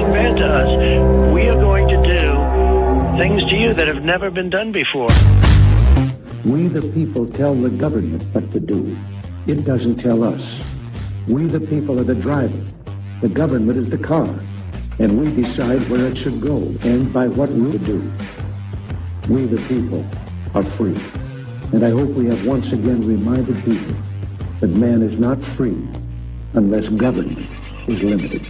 bad to us, we are going to do things to you that have never been done before. We the people tell the government what to do. It doesn't tell us. We the people are the driver. The government is the car. And we decide where it should go and by what route to do. We the people are free. And I hope we have once again reminded people that man is not free unless government is limited.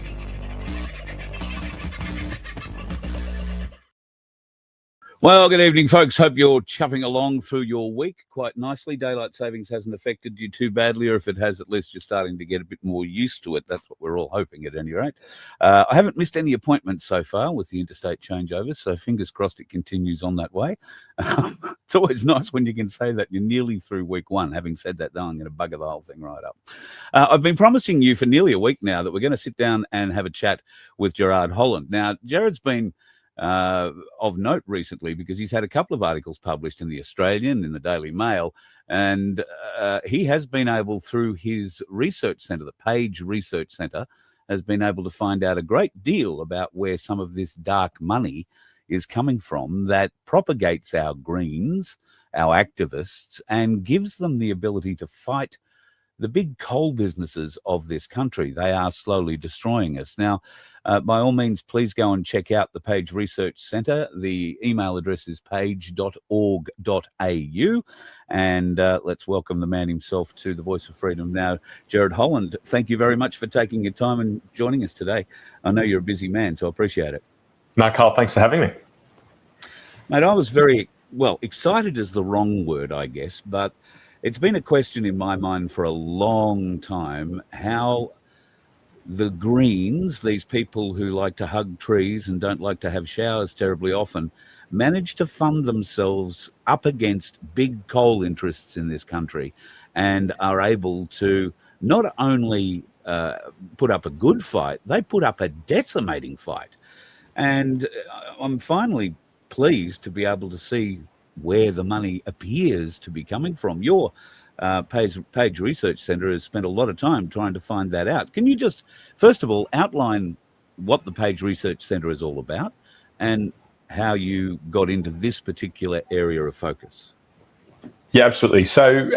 Well, good evening, folks. Hope you're chuffing along through your week quite nicely. Daylight savings hasn't affected you too badly, or if it has, at least you're starting to get a bit more used to it. That's what we're all hoping at any rate. I haven't missed any appointments so far with the interstate changeovers, so fingers crossed it continues on that way. It's always nice when you can say that you're nearly through week one. Having said that, though, I'm going to bugger the whole thing right up. I've been promising you for nearly a week now that we're going to sit down and have a chat with Gerard Holland. Now, Gerard's been of note recently because he's had a couple of articles published in the Australian, in the Daily Mail, and he has been able, through his research centre, the Page Research Centre, has been able to find out a great deal about where some of this dark money is coming from that propagates our Greens, our activists, and gives them the ability to fight the big coal businesses of this country. They are slowly destroying us. Now, by all means, please go and check out the Page Research Centre. The email address is page.org.au. And let's welcome the man himself to the Voice of Freedom now, Gerard Holland. Thank you very much for taking your time and joining us today. I know you're a busy man, so I appreciate it. No, Carl, thanks for having me. Mate, I was very, well, excited is the wrong word, I guess, but it's been a question in my mind for a long time how the Greens, these people who like to hug trees and don't like to have showers terribly often, manage to fund themselves up against big coal interests in this country and are able to not only put up a good fight, they put up a decimating fight. And I'm finally pleased to be able to see where the money appears to be coming from. Your Page Research Centre has spent a lot of time trying to find that out. Can you just, first of all, outline what the Page Research Centre is all about and how you got into this particular area of focus? Yeah, absolutely. So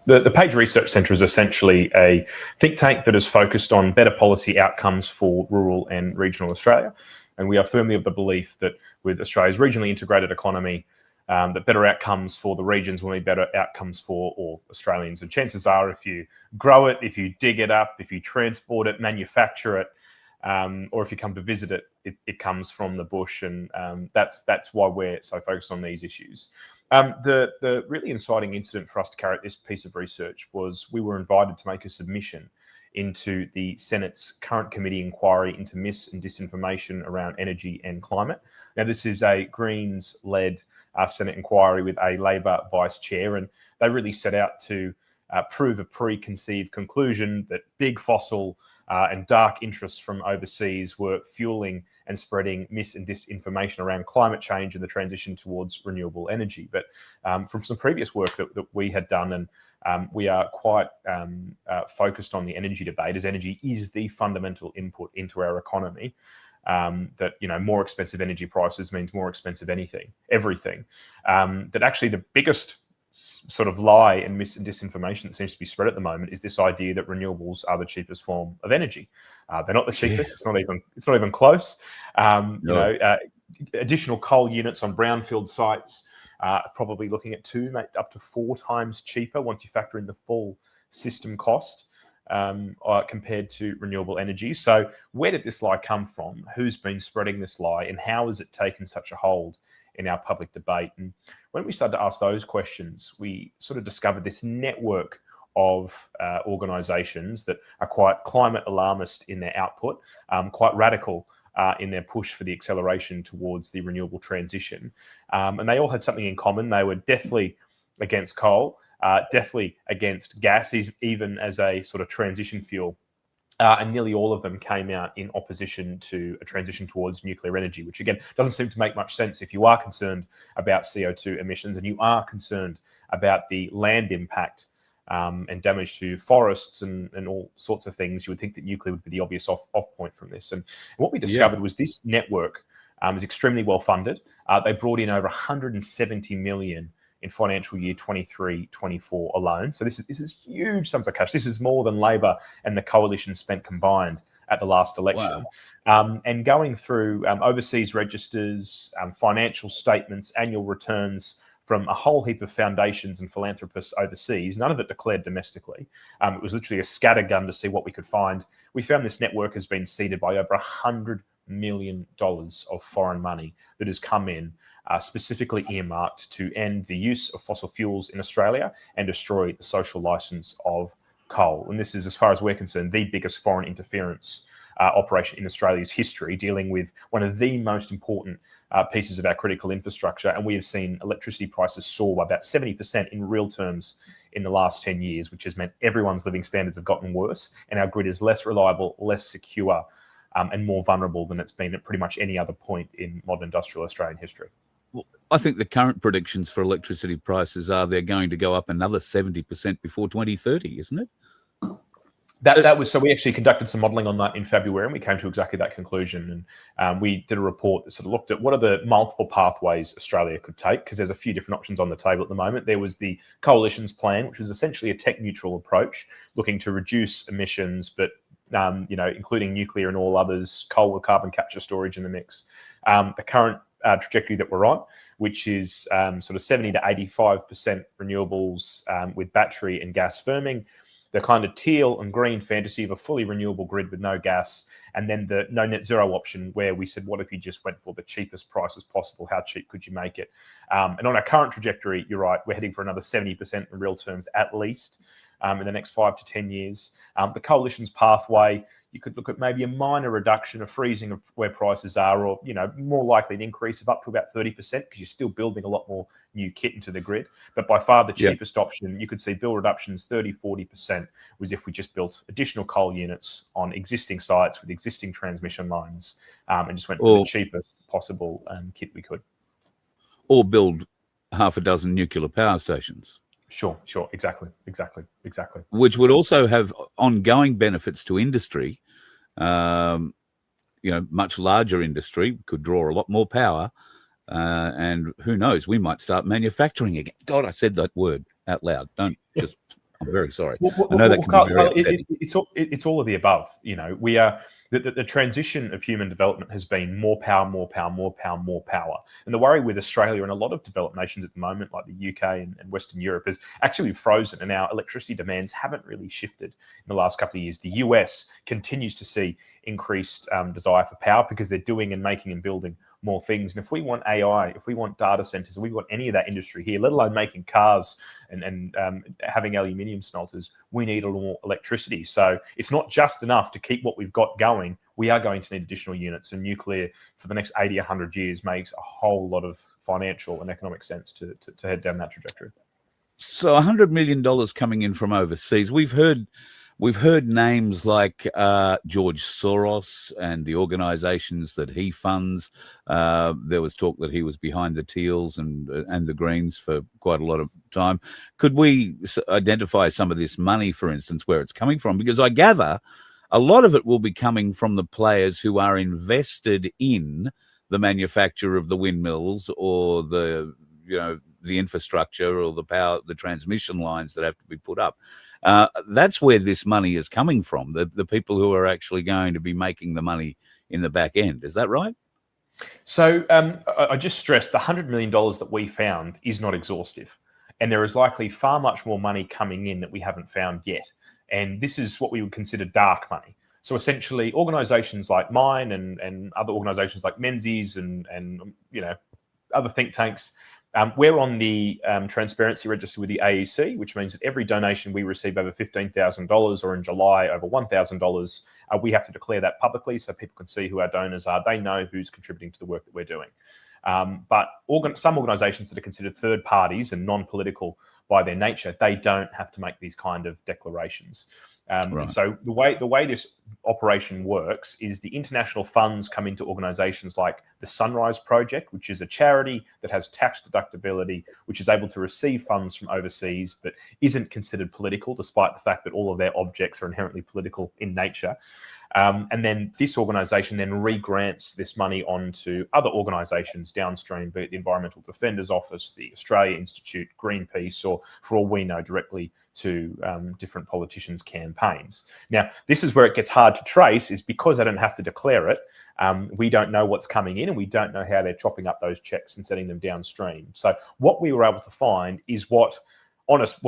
the Page Research Centre is essentially a think tank that is focused on better policy outcomes for rural and regional Australia. And we are firmly of the belief that with Australia's regionally integrated economy, that better outcomes for the regions will be better outcomes for all Australians. And chances are, if you grow it, if you dig it up, if you transport it, manufacture it, or if you come to visit it, it comes from the bush. And that's why we're so focused on these issues. The really inciting incident for us to carry out this piece of research was we were invited to make a submission into the Senate's current committee inquiry into mis- and disinformation around energy and climate. Now, this is a Greens-led Senate inquiry with a Labor vice chair, and they really set out to prove a preconceived conclusion that big fossil and dark interests from overseas were fueling and spreading mis- and disinformation around climate change and the transition towards renewable energy. But from some previous work that we had done, and we are quite focused on the energy debate, as energy is the fundamental input into our economy. That, you know, more expensive energy prices means more expensive everything. That actually the biggest sort of lie and mis- and disinformation that seems to be spread at the moment is this idea that renewables are the cheapest form of energy. They're not the cheapest. It's not even close. You know, additional coal units on brownfield sites probably looking at up to 4 times cheaper once you factor in the full system cost. Compared to renewable energy. So where did this lie come from? Who's been spreading this lie, and how has it taken such a hold in our public debate? And when we started to ask those questions, we sort of discovered this network of organisations that are quite climate alarmist in their output, quite radical in their push for the acceleration towards the renewable transition. And they all had something in common. They were deathly against coal, deathly against gas, even as a sort of transition fuel. And nearly all of them came out in opposition to a transition towards nuclear energy, which again doesn't seem to make much sense if you are concerned about CO2 emissions and you are concerned about the land impact and damage to forests and all sorts of things, you would think that nuclear would be the obvious off point from this. And what we discovered was this network is extremely well funded. They brought in over 170 million in financial year 23-24 alone. So this is huge sums of cash. This is more than Labor and the coalition spent combined at the last election. Wow. And going through overseas registers, financial statements, annual returns from a whole heap of foundations and philanthropists overseas, none of it declared domestically. It was literally a scattergun to see what we could find. We found this network has been seeded by over $100 million of foreign money that has come in, specifically earmarked to end the use of fossil fuels in Australia and destroy the social license of coal. And this is, as far as we're concerned, the biggest foreign interference operation in Australia's history, dealing with one of the most important pieces of our critical infrastructure. And we have seen electricity prices soar by about 70% in real terms in the last 10 years, which has meant everyone's living standards have gotten worse, and our grid is less reliable, less secure, and more vulnerable than it's been at pretty much any other point in modern industrial Australian history. Well, I think the current predictions for electricity prices are they're going to go up another 70% before 2030, isn't it? That was, so we actually conducted some modelling on that in February, and we came to exactly that conclusion. And we did a report that sort of looked at what are the multiple pathways Australia could take, because there's a few different options on the table at the moment. There was the coalition's plan, which was essentially a tech neutral approach, looking to reduce emissions, but including nuclear and all others, coal with carbon capture storage in the mix. The current trajectory that we're on, which is sort of 70 to 85% renewables with battery and gas firming, the kind of teal and green fantasy of a fully renewable grid with no gas, and then the no net zero option, where we said, what if you just went for the cheapest prices possible? How cheap could you make it? And on our current trajectory, you're right, we're heading for another 70% in real terms at least in the next 5 to 10 years. The coalition's pathway, you could look at maybe a minor reduction, a freezing of where prices are, or more likely an increase of up to about 30%, because you're still building a lot more new kit into the grid. But by far the cheapest option, you could see bill reductions 30-40%, was if we just built additional coal units on existing sites with existing transmission lines, and just went for the cheapest possible kit we could. Or build half a dozen nuclear power stations. Sure, exactly. Which would also have ongoing benefits to industry. Much larger industry could draw a lot more power, and who knows, we might start manufacturing again. God, I said that word out loud. Don't just. I'm very sorry. I know that can be very upsetting. It's all of the above. We are. The transition of human development has been more power. And the worry with Australia and a lot of developed nations at the moment, like the UK and Western Europe, is actually frozen, and our electricity demands haven't really shifted in the last couple of years. The US continues to see increased desire for power because they're doing and making and building more things. And if we want AI, if we want data centers, if we want any of that industry here, let alone making cars and having aluminium smelters, we need a lot more electricity. So it's not just enough to keep what we've got going. We are going to need additional units, and nuclear for the next 80, 100 years makes a whole lot of financial and economic sense to head down that trajectory. So $100 million coming in from overseas. We've heard names like George Soros and the organizations that he funds. There was talk that he was behind the Teals and the Greens for quite a lot of time. Could we identify some of this money, for instance, where it's coming from? Because I gather a lot of it will be coming from the players who are invested in the manufacture of the windmills or the infrastructure or the power, the transmission lines that have to be put up. That's where this money is coming from, the people who are actually going to be making the money in the back end. Is that right? So I just stressed the $100 million that we found is not exhaustive. And there is likely far much more money coming in that we haven't found yet. And this is what we would consider dark money. So essentially, organizations like mine and other organizations like Menzies and other think tanks, we're on the transparency register with the AEC, which means that every donation we receive over $15,000 or in July over $1,000, we have to declare that publicly so people can see who our donors are. They know who's contributing to the work that we're doing. But some organizations that are considered third parties and non-political by their nature, they don't have to make these kind of declarations. And so the way this operation works is the international funds come into organisations like the Sunrise Project, which is a charity that has tax deductibility, which is able to receive funds from overseas, but isn't considered political, despite the fact that all of their objects are inherently political in nature. And then this organisation then re-grants this money onto other organisations downstream, be it the Environmental Defenders Office, the Australia Institute, Greenpeace, or for all we know, directly to different politicians' campaigns. Now, this is where it gets hard to trace, is because they don't have to declare it. We don't know what's coming in, and we don't know how they're chopping up those checks and sending them downstream. So what we were able to find is what honest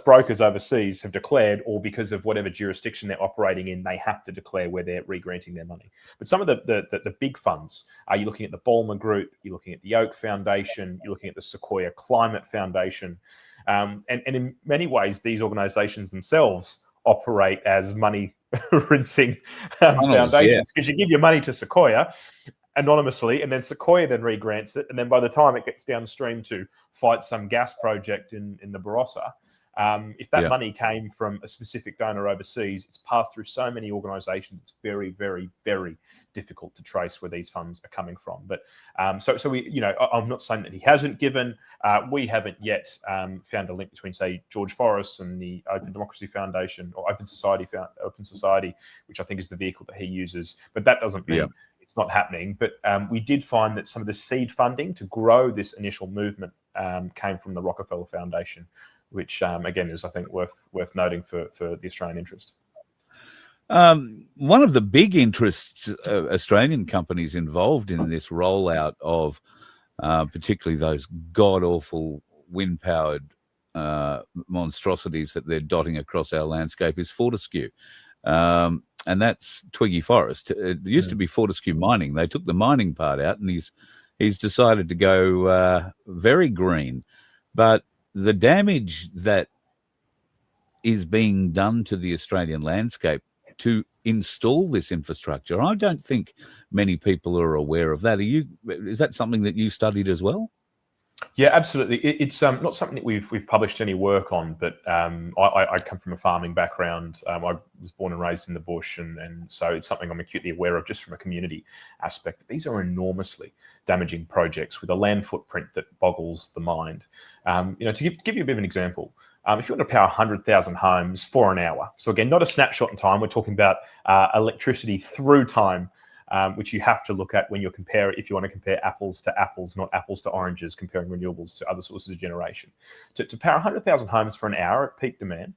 brokers overseas have declared, or because of whatever jurisdiction they're operating in, they have to declare where they're re-granting their money. But some of the big funds, you're looking at the Bulmer Group, you're looking at the Oak Foundation, you're looking at the Sequoia Climate Foundation, and in many ways, these organisations themselves operate as money rinsing foundations, because you give your money to Sequoia anonymously, and then Sequoia then re-grants it, and then by the time it gets downstream to fight some gas project in the Barossa, if that money came from a specific donor overseas, it's passed through so many organisations, it's very, very, very difficult to trace where these funds are coming from. But so we, I'm not saying that he hasn't given. We haven't yet found a link between, say, George Forrest and the Open Democracy Foundation, or Open Society, which I think is the vehicle that he uses. But that doesn't mean it's not happening. But we did find that some of the seed funding to grow this initial movement came from the Rockefeller Foundation, which again is, I think, worth noting for the Australian interest. One of the big interests Australian companies involved in this rollout of particularly those god-awful wind-powered monstrosities that they're dotting across our landscape is Fortescue. And that's Twiggy Forrest. It used to be Fortescue Mining. They took the mining part out, and he's decided to go very green. But the damage that is being done to the Australian landscape to install this infrastructure, I don't think many people are aware of that. Is that something that you studied as well? Yeah, absolutely. It's not something that we've published any work on, but I come from a farming background. I was born and raised in the bush, and so it's something I'm acutely aware of just from a community aspect. These are enormously damaging projects with a land footprint that boggles the mind. To give you a bit of an example, if you want to power 100,000 homes for an hour, so again, not a snapshot in time, we're talking about electricity through time, which you have to look at when if you want to compare apples to apples, not apples to oranges, comparing renewables to other sources of generation. To power 100,000 homes for an hour at peak demand,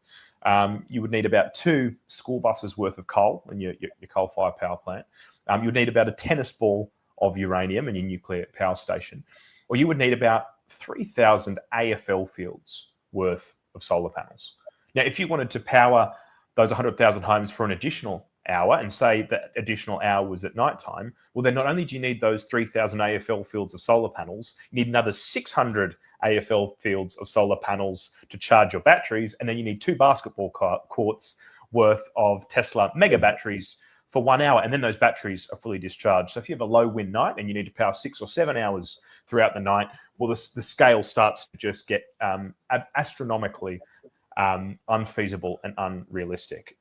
you would need about 2 school buses worth of coal in your coal-fired power plant. You would need about a tennis ball of uranium in your nuclear power station, or you would need about 3,000 AFL fields worth of solar panels. Now, if you wanted to power those 100,000 homes for an additional hour, and say that additional hour was at night time, well, then not only do you need those 3,000 AFL fields of solar panels, you need another 600 AFL fields of solar panels to charge your batteries, and then you need 2 basketball courts worth of Tesla mega batteries for 1 hour, and then those batteries are fully discharged. So if you have a low wind night and you need to power 6 or 7 hours throughout the night, well, the scale starts to just get astronomically unfeasible and unrealistic.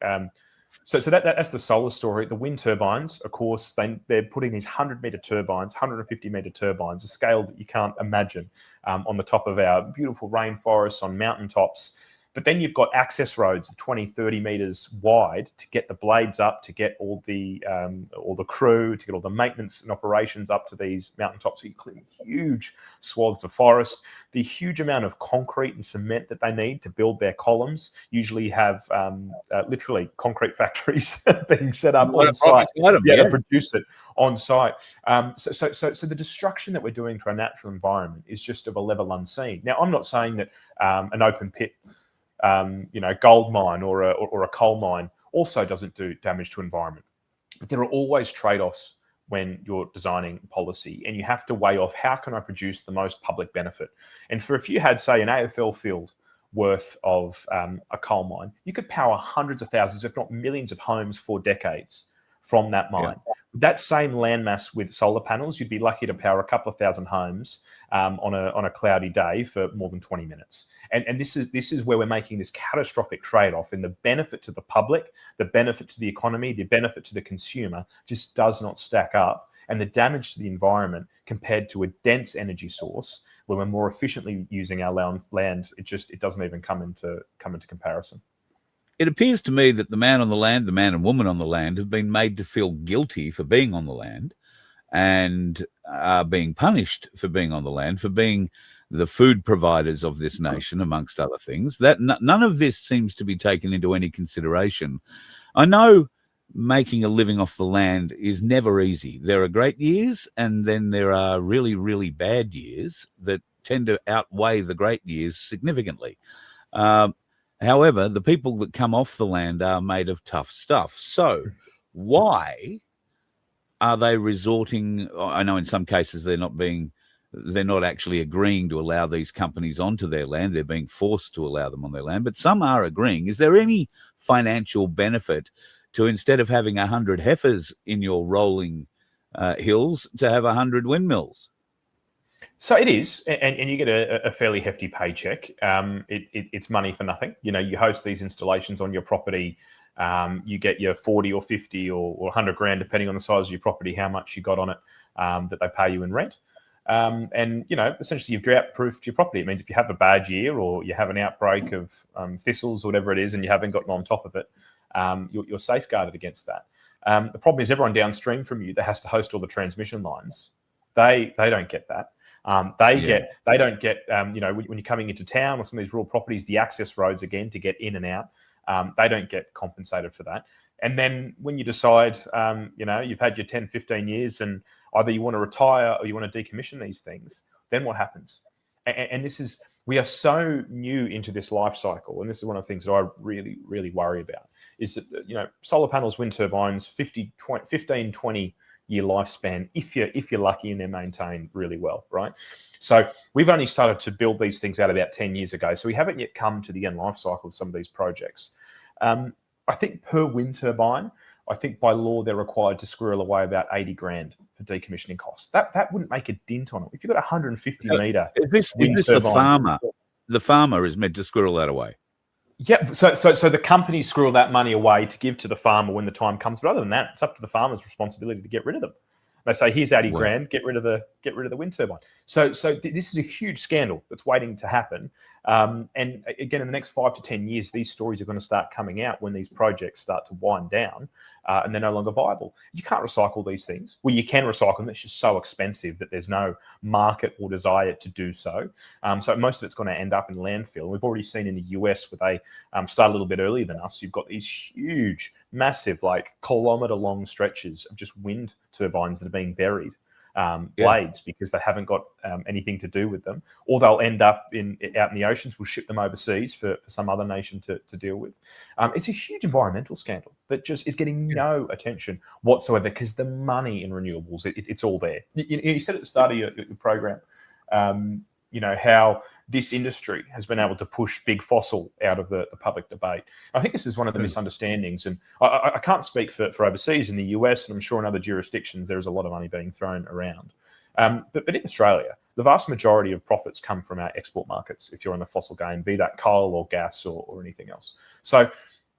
So that's the solar story. The wind turbines, of course, they're putting these 100-meter turbines, 150-meter turbines, a scale that you can't imagine, on the top of our beautiful rainforests, on mountaintops. But then you've got access roads of 20, 30 meters wide to get the blades up, to get all the crew, to get all the maintenance and operations up to these mountaintops. So you clear huge swaths of forest. The huge amount of concrete and cement that they need to build their columns usually have literally concrete factories being set up on site to produce it on site. So the destruction that we're doing to our natural environment is just of a level unseen. Now, I'm not saying that an open pit gold mine or a coal mine also doesn't do damage to environment. But there are always trade-offs when you're designing policy, and you have to weigh off, how can I produce the most public benefit? And if you had, say, an AFL field worth of a coal mine, you could power hundreds of thousands, if not millions of homes for decades from that mine. That same landmass with solar panels, you'd be lucky to power a couple of thousand homes on a cloudy day for more than 20 minutes. And this is where we're making this catastrophic trade-off, and the benefit to the public, the benefit to the economy, the benefit to the consumer just does not stack up. And the damage to the environment compared to a dense energy source where we're more efficiently using our land, it doesn't even come into comparison. It appears to me that the man on the land, the man and woman on the land, have been made to feel guilty for being on the land and are being punished for being on the land, for being the food providers of this nation, amongst other things. That none of this seems to be taken into any consideration. I know making a living off the land is never easy. There are great years, and then there are really, really bad years that tend to outweigh the great years significantly. However, the people that come off the land are made of tough stuff. So why are they resorting? I know in some cases they're not actually agreeing to allow these companies onto their land. They're being forced to allow them on their land, but some are agreeing. Is there any financial benefit to, instead of having 100 heifers in your rolling hills, to have 100 windmills? So it is, and you get a fairly hefty paycheck. It's money for nothing. You host these installations on your property. You get your 40 or 50 or 100 grand, depending on the size of your property, how much you got on it, that they pay you in rent. And essentially you've drought-proofed your property. It means if you have a bad year or you have an outbreak of thistles or whatever it is, and you haven't gotten on top of it, you're safeguarded against that. The problem is everyone downstream from you that has to host all the transmission lines, they don't get that. They don't get when you're coming into town or some of these rural properties, the access roads again to get in and out, they don't get compensated for that. And then when you decide, you've had your 10, 15 years and either you want to retire or you want to decommission these things, then what happens? And we are so new into this life cycle, and this is one of the things that I really, really worry about, is that, solar panels, wind turbines, 15, 20 year lifespan, if you're lucky and they're maintained really well, right? So we've only started to build these things out about 10 years ago, so we haven't yet come to the end life cycle of some of these projects. I think per wind turbine, I think by law they're required to squirrel away about 80 grand for decommissioning costs. That wouldn't make a dint on it. If you've got 150 metre, is this the farmer? The farmer is meant to squirrel that away. Yeah, so the companies squirrel that money away to give to the farmer when the time comes. But other than that, it's up to the farmer's responsibility to get rid of them. They say, here's 80 grand, get rid of the wind turbine. So this is a huge scandal that's waiting to happen. And again, in the next 5 to 10 years, these stories are going to start coming out when these projects start to wind down and they're no longer viable. You can't recycle these things. Well, you can recycle them. It's just so expensive that there's no market or desire to do so. So most of it's going to end up in landfill. We've already seen in the US where they start a little bit earlier than us. You've got these huge, massive, like kilometre-long stretches of just wind turbines that are being buried. Blades because they haven't got anything to do with them, or they'll end up out in the oceans. We'll ship them overseas for some other nation to deal with. It's a huge environmental scandal that just is getting no attention whatsoever because the money in renewables, it's all there. You said at the start of your program, how this industry has been able to push big fossil out of the public debate. I think this is one of the misunderstandings, and I can't speak for overseas in the US, and I'm sure in other jurisdictions there is a lot of money being thrown around. But in Australia, the vast majority of profits come from our export markets, if you're in the fossil game, be that coal or gas or anything else. So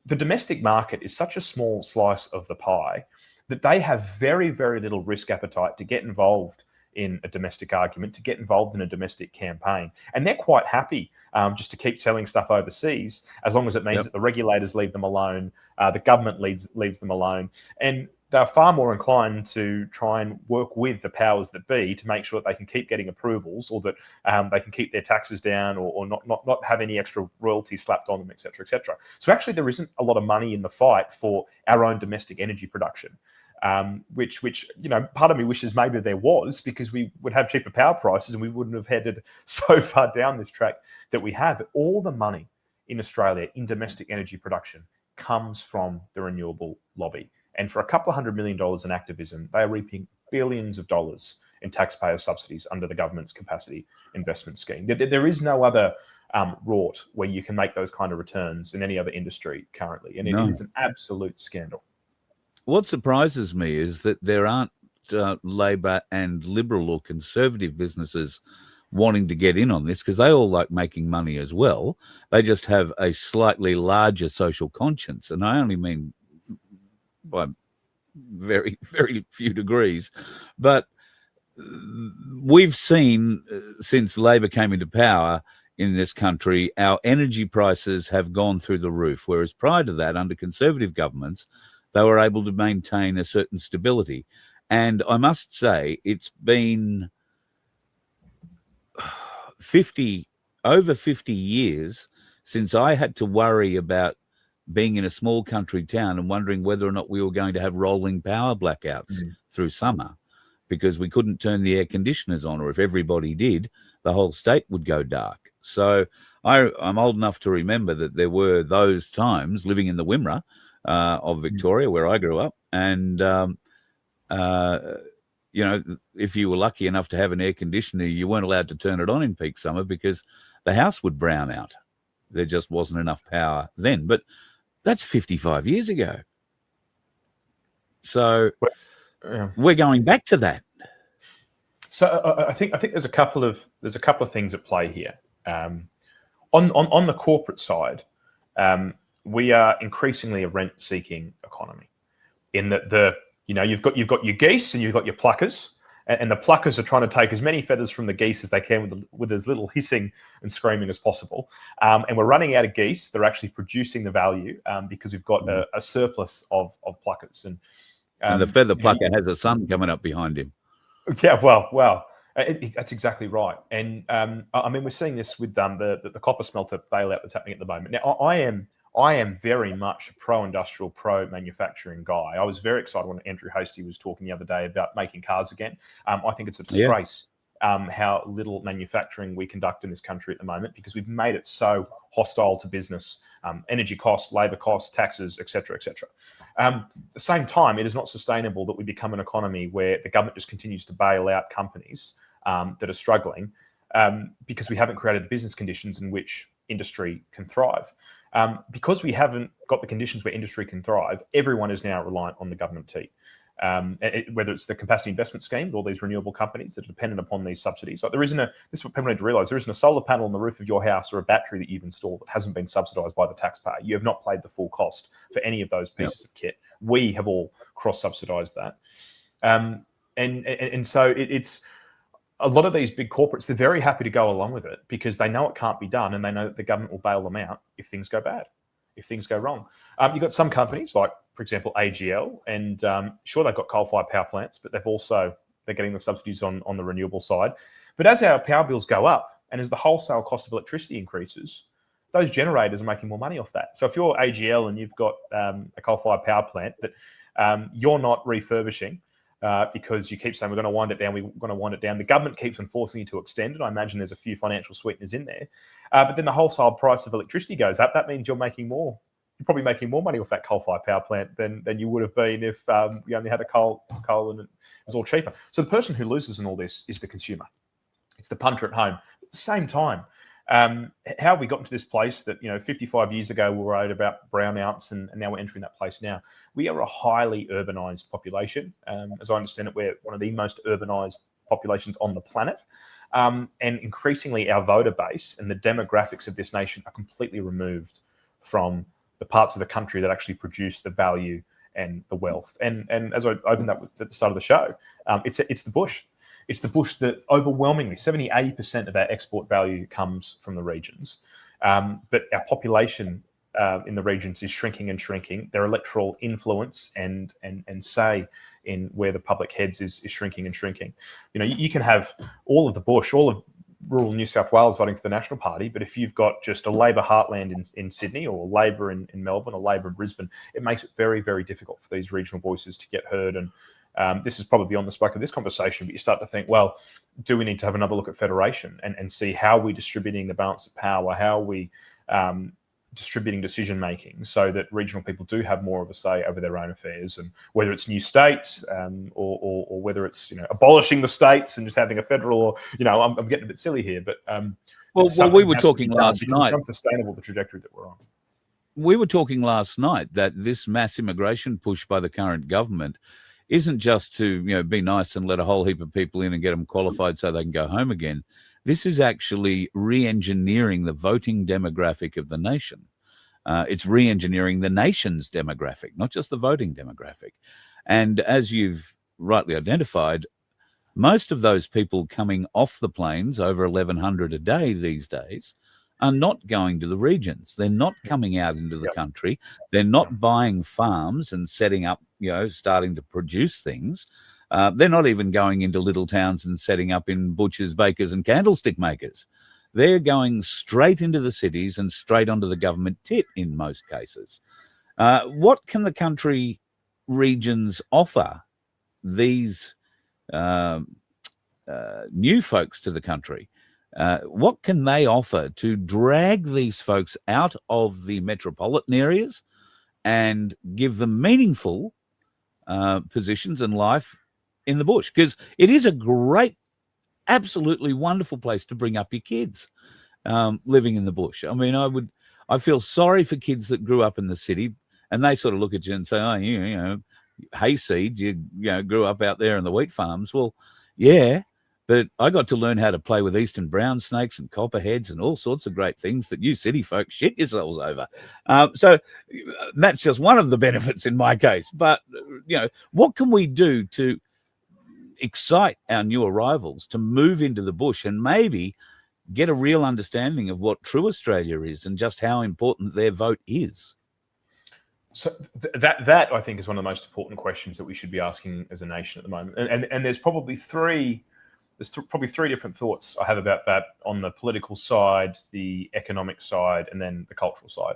the domestic market is such a small slice of the pie that they have very, very little risk appetite to get involved in a domestic argument, to get involved in a domestic campaign. And they're quite happy just to keep selling stuff overseas, as long as it means that the regulators leave them alone, the government leaves them alone. And they're far more inclined to try and work with the powers that be to make sure that they can keep getting approvals, or that they can keep their taxes down, or not have any extra royalties slapped on them, et cetera, et cetera. So actually there isn't a lot of money in the fight for our own domestic energy production. Which part of me wishes maybe there was, because we would have cheaper power prices and we wouldn't have headed so far down this track that we have. All the money in Australia in domestic energy production comes from the renewable lobby. And for a couple of $100 million in activism, they are reaping billions of dollars in taxpayer subsidies under the government's capacity investment scheme. There is no other rort where you can make those kind of returns in any other industry currently. And it is an absolute scandal. what surprises me is that there aren't Labor and Liberal or Conservative businesses wanting to get in on this, because they all like making money as well. They just have a slightly larger social conscience, and I only mean by very, very few degrees. But we've seen since Labor came into power in this country, our energy prices have gone through the roof, whereas prior to that, under Conservative governments, they were able to maintain a certain stability. And I must say, it's been over 50 years since I had to worry about being in a small country town and wondering whether or not we were going to have rolling power blackouts through summer, because we couldn't turn the air conditioners on, or if everybody did, the whole state would go dark. So I'm old enough to remember that there were those times living in the Wimmera of Victoria, where I grew up, and if you were lucky enough to have an air conditioner, you weren't allowed to turn it on in peak summer because the house would brown out. There just wasn't enough power then. But that's 55 years ago. So we're going back to that. So I think there's a couple of things at play here. On the corporate side, we are increasingly a rent-seeking economy, in that you've got your geese and you've got your pluckers, and the pluckers are trying to take as many feathers from the geese as they can with as little hissing and screaming as possible. And we're running out of geese. They're actually producing the value because we've got a surplus of pluckers. And the feather plucker has a son coming up behind him. Yeah, well, that's exactly right. And I mean, we're seeing this with the copper smelter bailout that's happening at the moment. Now, I am very much a pro-industrial, pro-manufacturing guy. I was very excited when Andrew Hastie was talking the other day about making cars again. I think it's a disgrace how little manufacturing we conduct in this country at the moment, because we've made it so hostile to business, energy costs, labour costs, taxes, etc., etc. At the same time, it is not sustainable that we become an economy where the government just continues to bail out companies that are struggling because we haven't created the business conditions in which industry can thrive. Because we haven't got the conditions where industry can thrive, everyone is now reliant on the government tea. Whether it's the capacity investment scheme, all these renewable companies that are dependent upon these subsidies. Like this is what people need to realise, there isn't a solar panel on the roof of your house or a battery that you've installed that hasn't been subsidised by the taxpayer. You have not paid the full cost for any of those pieces of kit. We have all cross-subsidised that. And so it's a lot of these big corporates, they're very happy to go along with it because they know it can't be done, and they know that the government will bail them out if things go bad, if things go wrong. You've got some companies like, for example, AGL, and sure, they've got coal-fired power plants, but they're getting the subsidies on the renewable side. But as our power bills go up, and as the wholesale cost of electricity increases, those generators are making more money off that. So if you're AGL and you've got a coal-fired power plant that you're not refurbishing, because you keep saying we're going to wind it down. The government keeps enforcing you to extend it. I imagine there's a few financial sweeteners in there. But then the wholesale price of electricity goes up. That means you're probably making more money off that coal-fired power plant than you would have been if you only had a coal and it was all cheaper. So the person who loses in all this is the consumer. It's the punter at home. At the same time, how we got into this place that 55 years ago we were worried about brownouts, and now we're entering that place now. We are a highly urbanized population. As I understand it, we're one of the most urbanized populations on the planet, and increasingly our voter base and the demographics of this nation are completely removed from the parts of the country that actually produce the value and the wealth. And as I opened up at the start of the show, it's the bush. It's the bush that overwhelmingly, 70-80% of our export value comes from the regions. But our population in the regions is shrinking and shrinking. Their electoral influence and say in where the public heads is shrinking and shrinking. You can have all of the bush, all of rural New South Wales voting for the National Party, but if you've got just a Labor heartland in Sydney, or Labor in Melbourne, or Labor in Brisbane, it makes it very, very difficult for these regional voices to get heard. And this is probably beyond the scope of this conversation, but you start to think, well, do we need to have another look at federation and see how we're distributing the balance of power, how are we distributing decision-making so that regional people do have more of a say over their own affairs, and whether it's new states or whether it's abolishing the states and just having a federal, or I'm getting a bit silly here, but well, we were talking last night. It's unsustainable, the trajectory that we're on. we were talking last night that this mass immigration push by the current government isn't just to be nice and let a whole heap of people in and get them qualified so they can go home again. This is actually re-engineering the voting demographic of the nation. It's re-engineering the nation's demographic, not just the voting demographic. And as you've rightly identified, most of those people coming off the plains, over 1,100 a day these days, are not going to the regions. They're not coming out into the country. They're not buying farms and setting up, starting to produce things. They're not even going into little towns and setting up in butchers, bakers and candlestick makers. They're going straight into the cities and straight onto the government tit in most cases. What can the country regions offer these new folks to the country? What can they offer to drag these folks out of the metropolitan areas and give them meaningful positions in life in the bush? Because it is a great, absolutely wonderful place to bring up your kids living in the bush. I mean, I feel sorry for kids that grew up in the city and they sort of look at you and say, oh, you know, hayseed, you grew up out there in the wheat farms. Well, yeah. But I got to learn how to play with eastern brown snakes and copperheads and all sorts of great things that you city folks shit yourselves over. So that's just one of the benefits in my case. But, what can we do to excite our new arrivals to move into the bush and maybe get a real understanding of what true Australia is and just how important their vote is? So that I think is one of the most important questions that we should be asking as a nation at the moment. And there's probably three different thoughts I have about that on the political side, the economic side, and then the cultural side.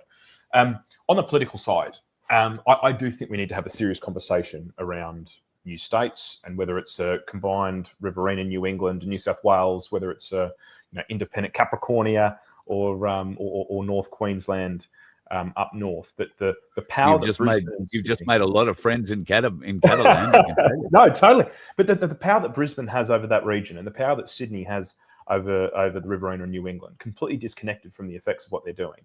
On the political side, I do think we need to have a serious conversation around new states and whether it's a combined Riverina, New England, and New South Wales, whether it's a independent Capricornia or North Queensland up north. But the power you've just made a lot of friends in Catalan. No, totally. But the power that Brisbane has over that region and the power that Sydney has over the Riverina and New England, completely disconnected from the effects of what they're doing,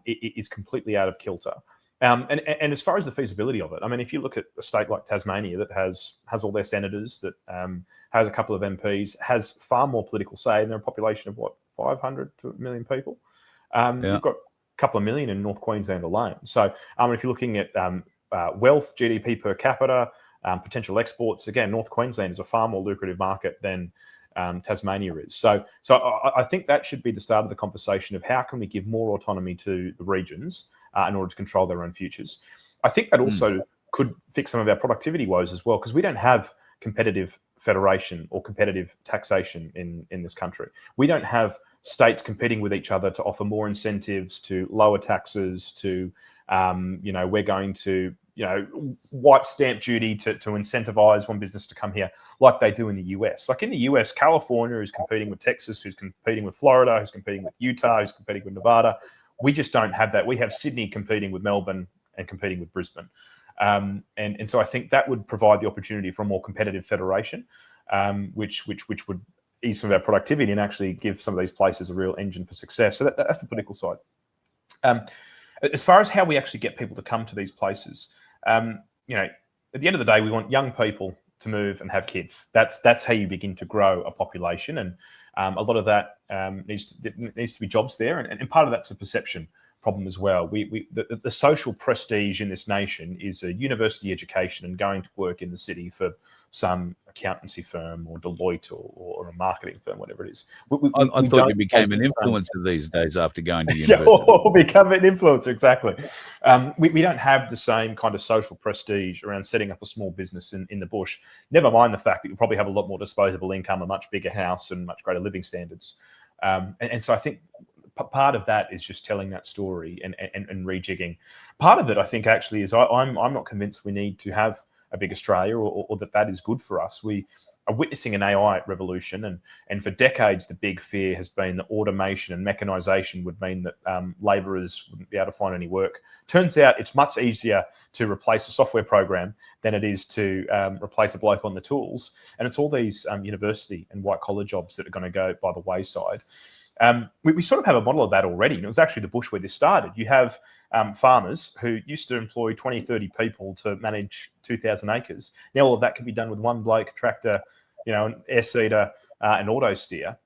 it is completely out of kilter. And as far as the feasibility of it, I mean, if you look at a state like Tasmania that has all their senators, that has a couple of MPs, has far more political say, and they're a population of 500 to 1 million people. You've got a couple of million in North Queensland alone. So if you're looking at wealth, GDP per capita, potential exports, again, North Queensland is a far more lucrative market than Tasmania is. So I think that should be the start of the conversation of how can we give more autonomy to the regions in order to control their own futures. I think that also could fix some of our productivity woes as well, because we don't have competitive federation or competitive taxation in this country. We don't have states competing with each other to offer more incentives, to lower taxes, to we're going to wipe stamp duty to incentivize one business to come here like they do in the US. Like in the US, California is competing with Texas, who's competing with Florida, who's competing with Utah, who's competing with Nevada. We just don't have that. We have Sydney competing with Melbourne and competing with Brisbane. And so I think that would provide the opportunity for a more competitive federation, which would ease some of our productivity and actually give some of these places a real engine for success. So that's the political side. As far as how we actually get people to come to these places, at the end of the day, we want young people to move and have kids. That's how you begin to grow a population, and a lot of that needs to be jobs there, and part of that's a perception problem as well. The social prestige in this nation is a university education and going to work in the city for some accountancy firm or Deloitte or a marketing firm, whatever it is. I thought you became an influencer these days after going to university. Or become an influencer, exactly. We don't have the same kind of social prestige around setting up a small business in the bush. Never mind the fact that you'll probably have a lot more disposable income, a much bigger house, and much greater living standards. And so I think part of that is just telling that story and rejigging. Part of it, I think, actually, is I'm not convinced we need to have a big Australia or that is good for us. We are witnessing an AI revolution, and for decades the big fear has been that automation and mechanisation would mean that labourers wouldn't be able to find any work. Turns out it's much easier to replace a software program than it is to replace a bloke on the tools, and it's all these university and white collar jobs that are going to go by the wayside. We sort of have a model of that already. And it was actually the bush where this started. You have farmers who used to employ 20, 30 people to manage 2,000 acres. Now all of that can be done with one bloke, tractor, an air seeder, an auto steer.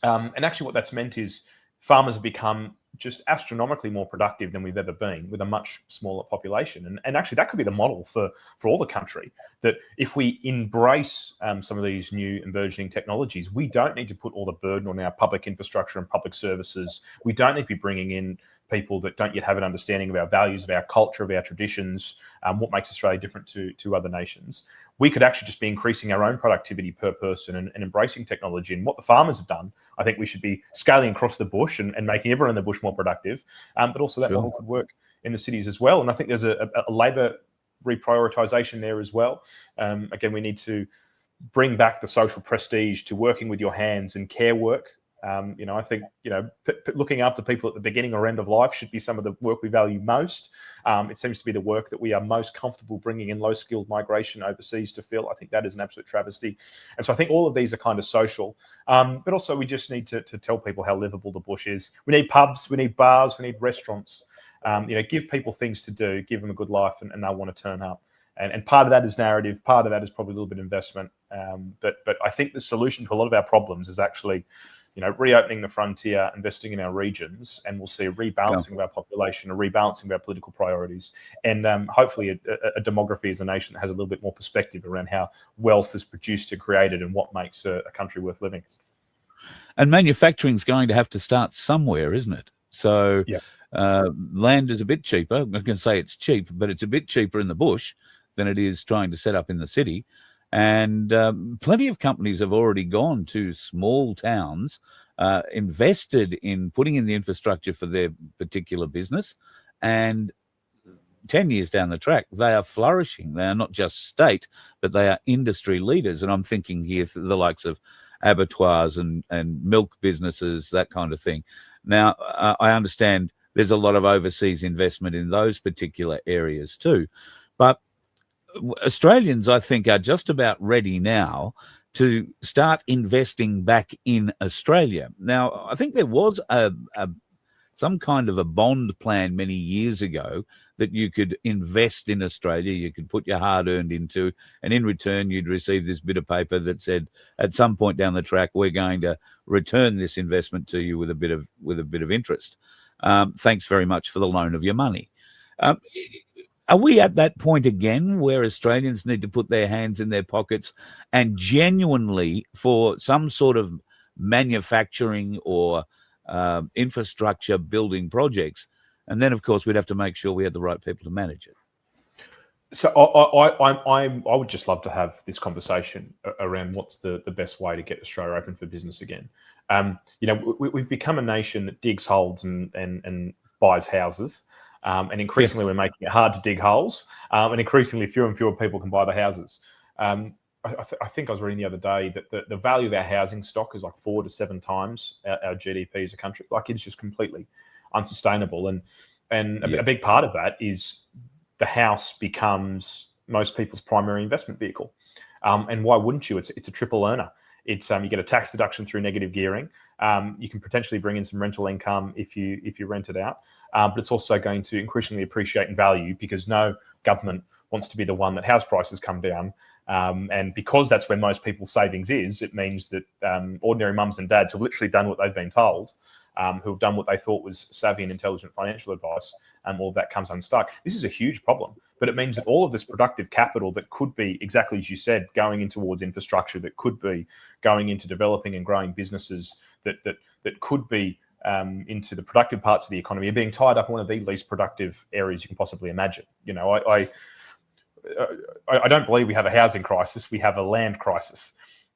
And actually what that's meant is farmers have become just astronomically more productive than we've ever been with a much smaller population. And actually that could be the model for all the country, that if we embrace some of these new and burgeoning technologies, we don't need to put all the burden on our public infrastructure and public services. We don't need to be bringing in people that don't yet have an understanding of our values, of our culture, of our traditions, what makes Australia different to other nations. We could actually just be increasing our own productivity per person and embracing technology. And what the farmers have done, I think we should be scaling across the bush and making everyone in the bush more productive. But also that model could work in the cities as well. And I think there's a labour reprioritisation there as well. Again, we need to bring back the social prestige to working with your hands and care work. I think, looking after people at the beginning or end of life should be some of the work we value most. It seems to be the work that we are most comfortable bringing in low-skilled migration overseas to fill. I think that is an absolute travesty. And so I think all of these are kind of social. But also we just need to tell people how livable the bush is. We need pubs, we need bars, we need restaurants. Give people things to do, give them a good life, and they'll want to turn up. And part of that is narrative, part of that is probably a little bit of investment. But I think the solution to a lot of our problems is actually reopening the frontier, investing in our regions, and we'll see a rebalancing of our population, a rebalancing of our political priorities, and hopefully a demography as a nation that has a little bit more perspective around how wealth is produced and created and what makes a country worth living. And manufacturing is going to have to start somewhere, isn't it? So land is a bit cheaper. I'm not going to say it's cheap, but it's a bit cheaper in the bush than it is trying to set up in the city. And plenty of companies have already gone to small towns, invested in putting in the infrastructure for their particular business, and 10 years down the track, they are flourishing. They are not just state, but they are industry leaders. And I'm thinking here the likes of abattoirs and milk businesses, that kind of thing. Now, I understand there's a lot of overseas investment in those particular areas too, but Australians, I think, are just about ready now to start investing back in Australia. Now, I think there was some kind of a bond plan many years ago that you could invest in Australia, you could put your hard-earned into, and in return you'd receive this bit of paper that said, at some point down the track, we're going to return this investment to you with a bit of interest. Thanks very much for the loan of your money. Are we at that point again where Australians need to put their hands in their pockets and genuinely, for some sort of manufacturing or infrastructure building projects, and then of course we'd have to make sure we had the right people to manage it? So I would just love to have this conversation around what's the best way to get Australia open for business again. We've become a nation that digs holes and buys houses. And increasingly, we're making it hard to dig holes, and increasingly fewer and fewer people can buy the houses. I think I was reading the other day that the value of our housing stock is like 4 to 7 times our GDP as a country. Like, it's just completely unsustainable. And a big part of that is the house becomes most people's primary investment vehicle. And why wouldn't you? It's a triple earner. It's you get a tax deduction through negative gearing. You can potentially bring in some rental income if you rent it out, but it's also going to increasingly appreciate in value because no government wants to be the one that house prices come down. And because that's where most people's savings is, it means that ordinary mums and dads have literally done what they've been told, who have done what they thought was savvy and intelligent financial advice, and all of that comes unstuck. This is a huge problem, but it means that all of this productive capital that could be, exactly as you said, going in towards infrastructure, that could be going into developing and growing businesses, that could be into the productive parts of the economy, are being tied up in one of the least productive areas you can possibly imagine. I don't believe we have a housing crisis. We have a land crisis,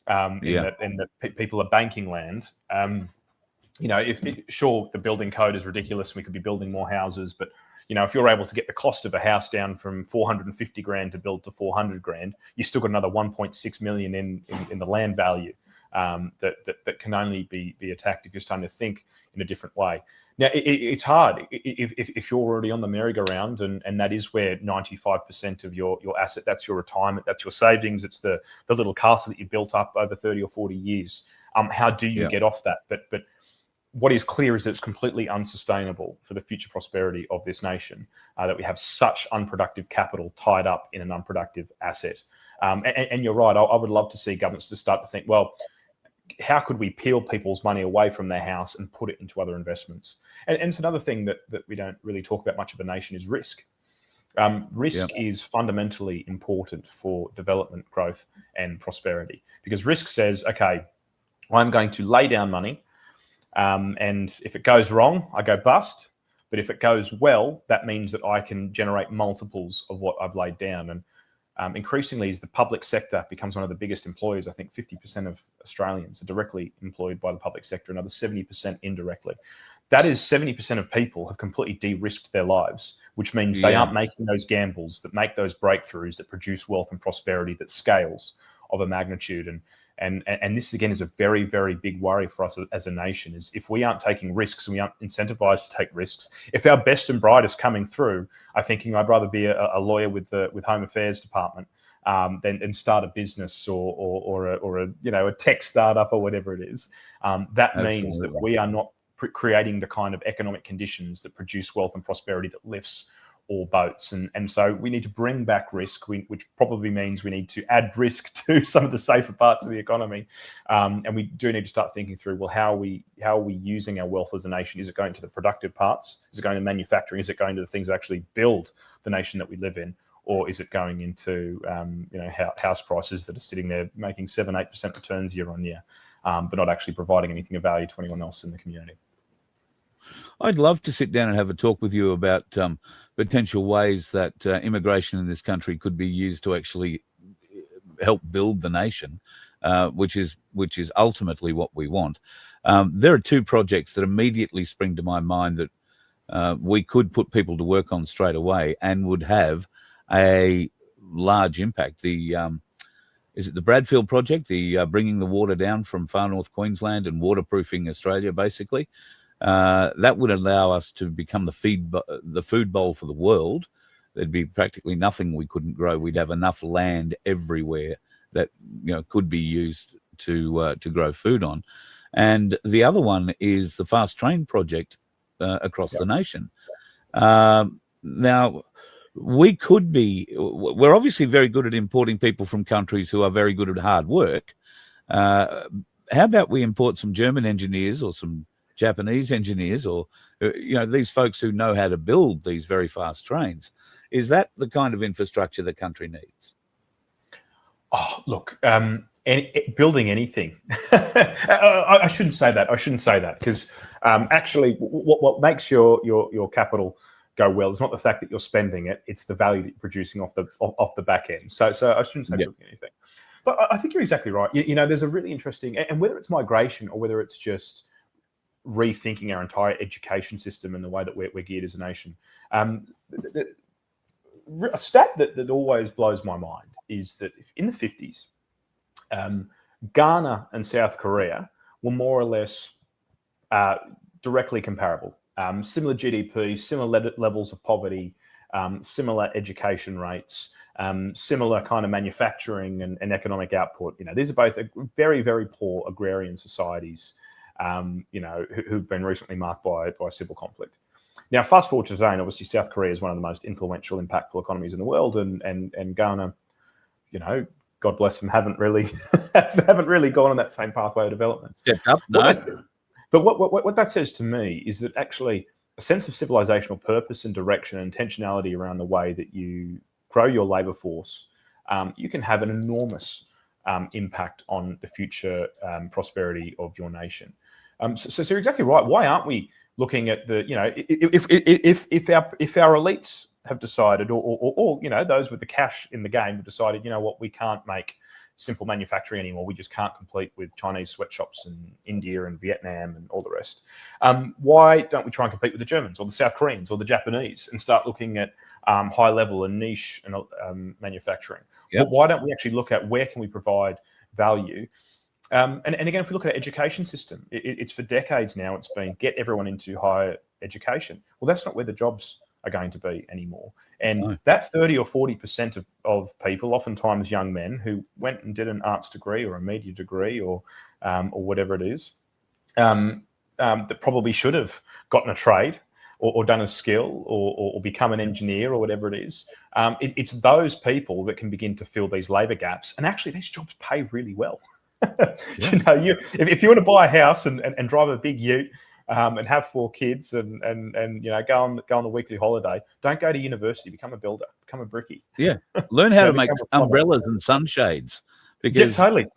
in that people are banking land. Sure, the building code is ridiculous and we could be building more houses, but if you're able to get the cost of a house down from 450 grand to build to 400 grand, you still got another 1.6 million in the land value that can only be attacked if you're starting to think in a different way. Now, it's hard if you're already on the merry-go-round, and that is where 95% of your asset, that's your retirement, that's your savings, it's the little castle that you built up over 30 or 40 years. How do you get off that? But what is clear is that it's completely unsustainable for the future prosperity of this nation that we have such unproductive capital tied up in an unproductive asset. And you're right, I would love to see governments to start to think, well, how could we peel people's money away from their house and put it into other investments? And it's another thing that we don't really talk about much of a nation is risk. Risk is fundamentally important for development, growth, and prosperity, because risk says, okay, I'm going to lay down money, and if it goes wrong, I go bust. But if it goes well, that means that I can generate multiples of what I've laid down. And increasingly, as the public sector becomes one of the biggest employers, I think 50% of Australians are directly employed by the public sector, another 70% indirectly. That is 70% of people have completely de-risked their lives, which means they aren't making those gambles that make those breakthroughs that produce wealth and prosperity that scales of a magnitude. And this, again, is a very, very big worry for us as a nation, is if we aren't taking risks and we aren't incentivized to take risks, if our best and brightest coming through are thinking, I'd rather be a lawyer with Home Affairs Department than start a business or a tech startup or whatever it is, that means that we are not creating the kind of economic conditions that produce wealth and prosperity that lifts all boats. And so we need to bring back risk, which probably means we need to add risk to some of the safer parts of the economy. And we do need to start thinking through, well, how are we using our wealth as a nation? Is it going to the productive parts? Is it going to manufacturing? Is it going to the things that actually build the nation that we live in? Or is it going into house prices that are sitting there making 7-8% returns year on year, but not actually providing anything of value to anyone else in the community? I'd love to sit down and have a talk with you about potential ways that immigration in this country could be used to actually help build the nation, which is ultimately what we want. There are two projects that immediately spring to my mind that we could put people to work on straight away and would have a large impact. Is it the Bradfield project, the bringing the water down from far north Queensland and waterproofing Australia, basically? That would allow us to become the food bowl for the world. There'd be practically nothing we couldn't grow. We'd have enough land everywhere that could be used to grow food on. And the other one is the fast train project across the nation. Now, we're obviously very good at importing people from countries who are very good at hard work. How about we import some German engineers or some Japanese engineers, or these folks who know how to build these very fast trains? Is that the kind of infrastructure the country needs? Oh, look, building anything. I shouldn't say that because actually, what makes your capital go well is not the fact that you're spending it; it's the value that you're producing off the back end. So I shouldn't say building anything. But I think you're exactly right. There's a really interesting, and whether it's migration or whether it's just rethinking our entire education system and the way that we're geared as a nation. A stat that always blows my mind is that in the 50s, Ghana and South Korea were more or less directly comparable. Similar GDP, similar levels of poverty, similar education rates, similar kind of manufacturing and economic output. These are both very, very poor agrarian societies, who've been recently marked by civil conflict. Now, fast forward to today, and obviously South Korea is one of the most influential, impactful economies in the world, and Ghana, God bless them, haven't really gone on that same pathway of development. Stepped up, no. But what that says to me is that actually a sense of civilizational purpose and direction and intentionality around the way that you grow your labour force, you can have an enormous impact on the future prosperity of your nation. So you're exactly right. Why aren't we looking at the, if our elites have decided, or those with the cash in the game have decided, we can't make simple manufacturing anymore. We just can't compete with Chinese sweatshops in India and Vietnam and all the rest. Why don't we try and compete with the Germans or the South Koreans or the Japanese and start looking at high level and niche and manufacturing? Yep. Why don't we actually look at where can we provide value? And again, if we look at our education system, it's for decades now, it's been get everyone into higher education. Well, that's not where the jobs are going to be anymore. And that 30 or 40% of people, oftentimes young men, who went and did an arts degree or a media degree or whatever it is, that probably should have gotten a trade or done a skill or become an engineer or whatever it is. It's those people that can begin to fill these labour gaps. And actually, these jobs pay really well. Yeah. If you want to buy a house and drive a big ute and have 4 kids and go on the weekly holiday, don't go to university. Become a builder. Become a brickie. Yeah. Learn how to Become make a plumber. umbrellas and sunshades. Yeah, Because totally.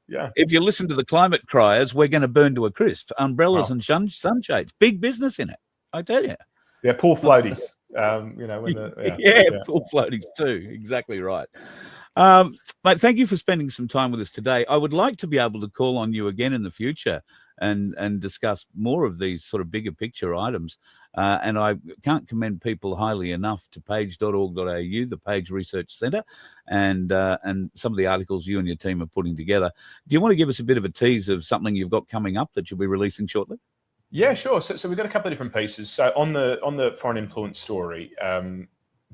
Yeah. if you listen to the climate criers, we're going to burn to a crisp. Umbrellas and sunshades. Big business in it, I tell you. Yeah, pool floaties. Pool floaties too. Exactly right. Mate, thank you for spending some time with us today. I would like to be able to call on you again in the future and discuss more of these sort of bigger picture items. And I can't commend people highly enough to page.org.au, the Page Research Centre, and some of the articles you and your team are putting together. Do you want to give us a bit of a tease of something you've got coming up that you'll be releasing shortly? Yeah, sure. So we've got a couple of different pieces. So on the foreign influence story,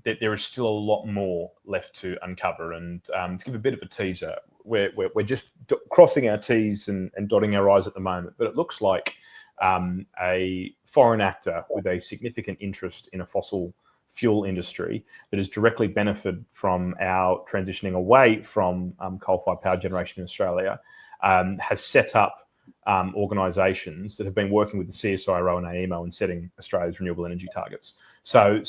there is still a lot more left to uncover. And to give a bit of a teaser, we're just crossing our T's and dotting our I's at the moment. But it looks like a foreign actor with a significant interest in a fossil fuel industry that has directly benefited from our transitioning away from coal-fired power generation in Australia has set up organisations that have been working with the CSIRO and AEMO in setting Australia's renewable energy targets. So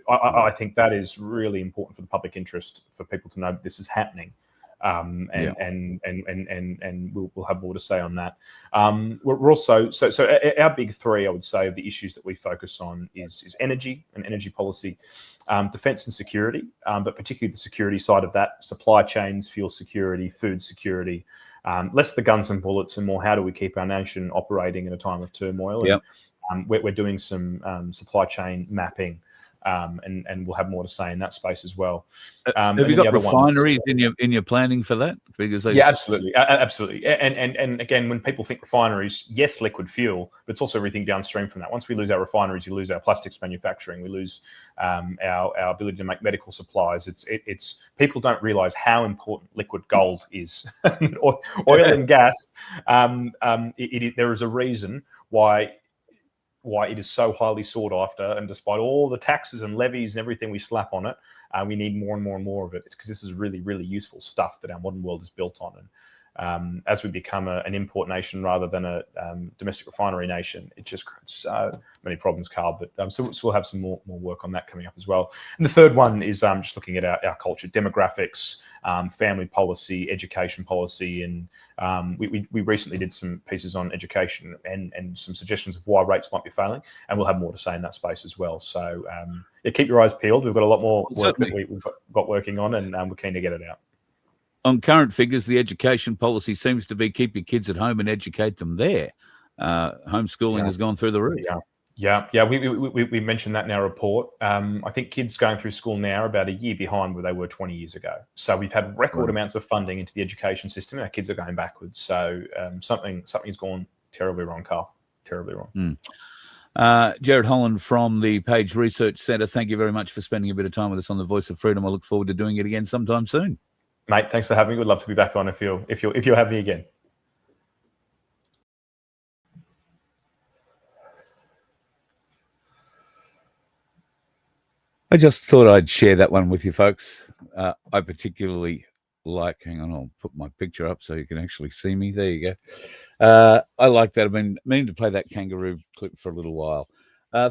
I think that is really important for the public interest, for people to know that this is happening, and we'll have more to say on that. We're also so our big 3, I would say, of the issues that we focus on is energy and energy policy, defence and security, but particularly the security side of that: supply chains, fuel security, food security. Less the guns and bullets and more how do we keep our nation operating in a time of turmoil. Yep. And we're doing some supply chain mapping, and we'll have more to say in that space as well. Have you got refineries in your planning for that? Because yeah, absolutely. And again, when people think refineries, yes, liquid fuel, but it's also everything downstream from that. Once we lose our refineries, you lose our plastics manufacturing, we lose our ability to make medical supplies. It's people don't realise how important liquid gold is. Oil and gas. There is a reason why it is so highly sought after, and despite all the taxes and levies and everything we slap on it, we need more and more and more of it. It's because this is really, really useful stuff that our modern world is built on. And as we become an import nation rather than a domestic refinery nation, it just creates so many problems, Carl. But so we'll have some more work on that coming up as well. And the third one is just looking at our culture, demographics, family policy, education policy, and we recently did some pieces on education and some suggestions of why rates might be failing, and we'll have more to say in that space as well. So yeah, keep your eyes peeled. We've got a lot more work that we've got working on, and we're keen to get it out. On current figures, the education policy seems to be keep your kids at home and educate them there. Homeschooling has gone through the roof. Yeah. We mentioned that in our report. I think kids going through school now are about a year behind where they were 20 years ago. So we've had record amounts of funding into the education system, and our kids are going backwards. So something's gone terribly wrong, Carl. Terribly wrong. Gerard Holland from the Page Research Centre, thank you very much for spending a bit of time with us on the Voice of Freedom. I look forward to doing it again sometime soon. Mate, thanks for having me. We'd love to be back on if you'll have me again. I just thought I'd share that one with you folks. I particularly like, hang on, I'll put my picture up so you can actually see me. There you go. I like that. I've been meaning to play that kangaroo clip for a little while.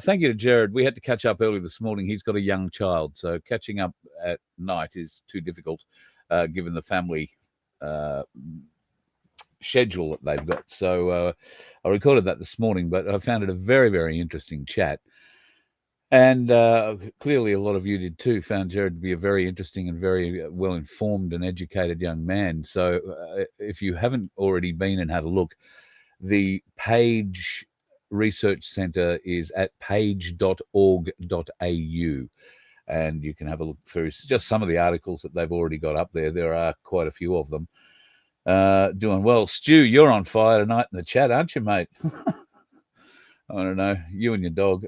Thank you to Gerard. We had to catch up early this morning. He's got a young child, so catching up at night is too difficult. Given the family schedule that they've got. So I recorded that this morning, but I found it a very, very interesting chat. And clearly a lot of you did too, found Gerard to be a very interesting and very well-informed and educated young man. So if you haven't already been and had a look, the Page Research Centre is at page.org.au. And you can have a look through just some of the articles that they've already got up there. There are quite a few of them. Doing well. Stu, you're on fire tonight in the chat, aren't you, mate? I don't know. You and your dog.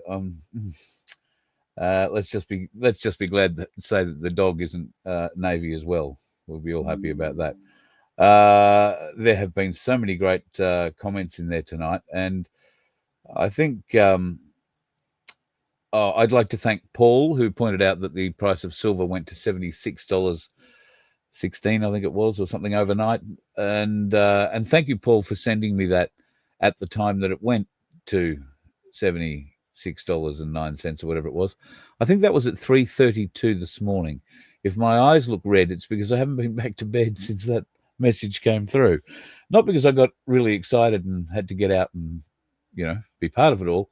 Let's just be glad to say that the dog isn't Navy as well. We'll be all happy about that. There have been so many great comments in there tonight, and I think I'd like to thank Paul, who pointed out that the price of silver went to $76.16, I think it was, or something overnight. And thank you, Paul, for sending me that at the time that it went to $76.09 or whatever it was. I think that was at 3:32 this morning. If my eyes look red, it's because I haven't been back to bed since that message came through. Not because I got really excited and had to get out and, be part of it all.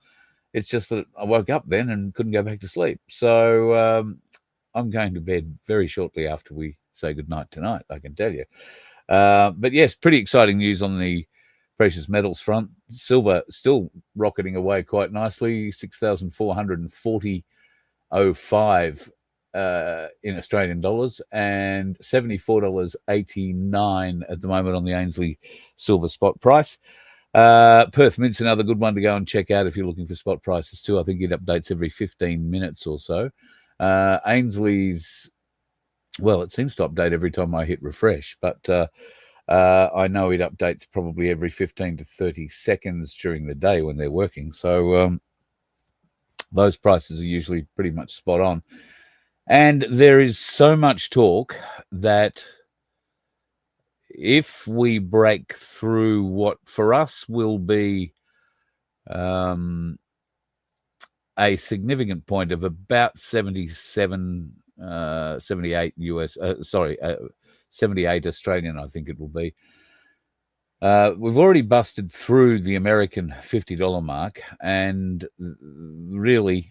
It's just that I woke up then and couldn't go back to sleep. So I'm going to bed very shortly after we say goodnight tonight, I can tell you. But yes, pretty exciting news on the precious metals front. Silver still rocketing away quite nicely, 6,440.05 in Australian dollars, and $74.89 at the moment on the Ainsley silver spot price. Perth Mint's another good one to go and check out if you're looking for spot prices too. I think it updates every 15 minutes or so. Ainsley's, well, it seems to update every time I hit refresh, but I know it updates probably every 15 to 30 seconds during the day when they're working. So those prices are usually pretty much spot on. And there is so much talk that if we break through what for us will be a significant point of about 78 78 Australian, I think it will be. We've already busted through the American $50 mark, and really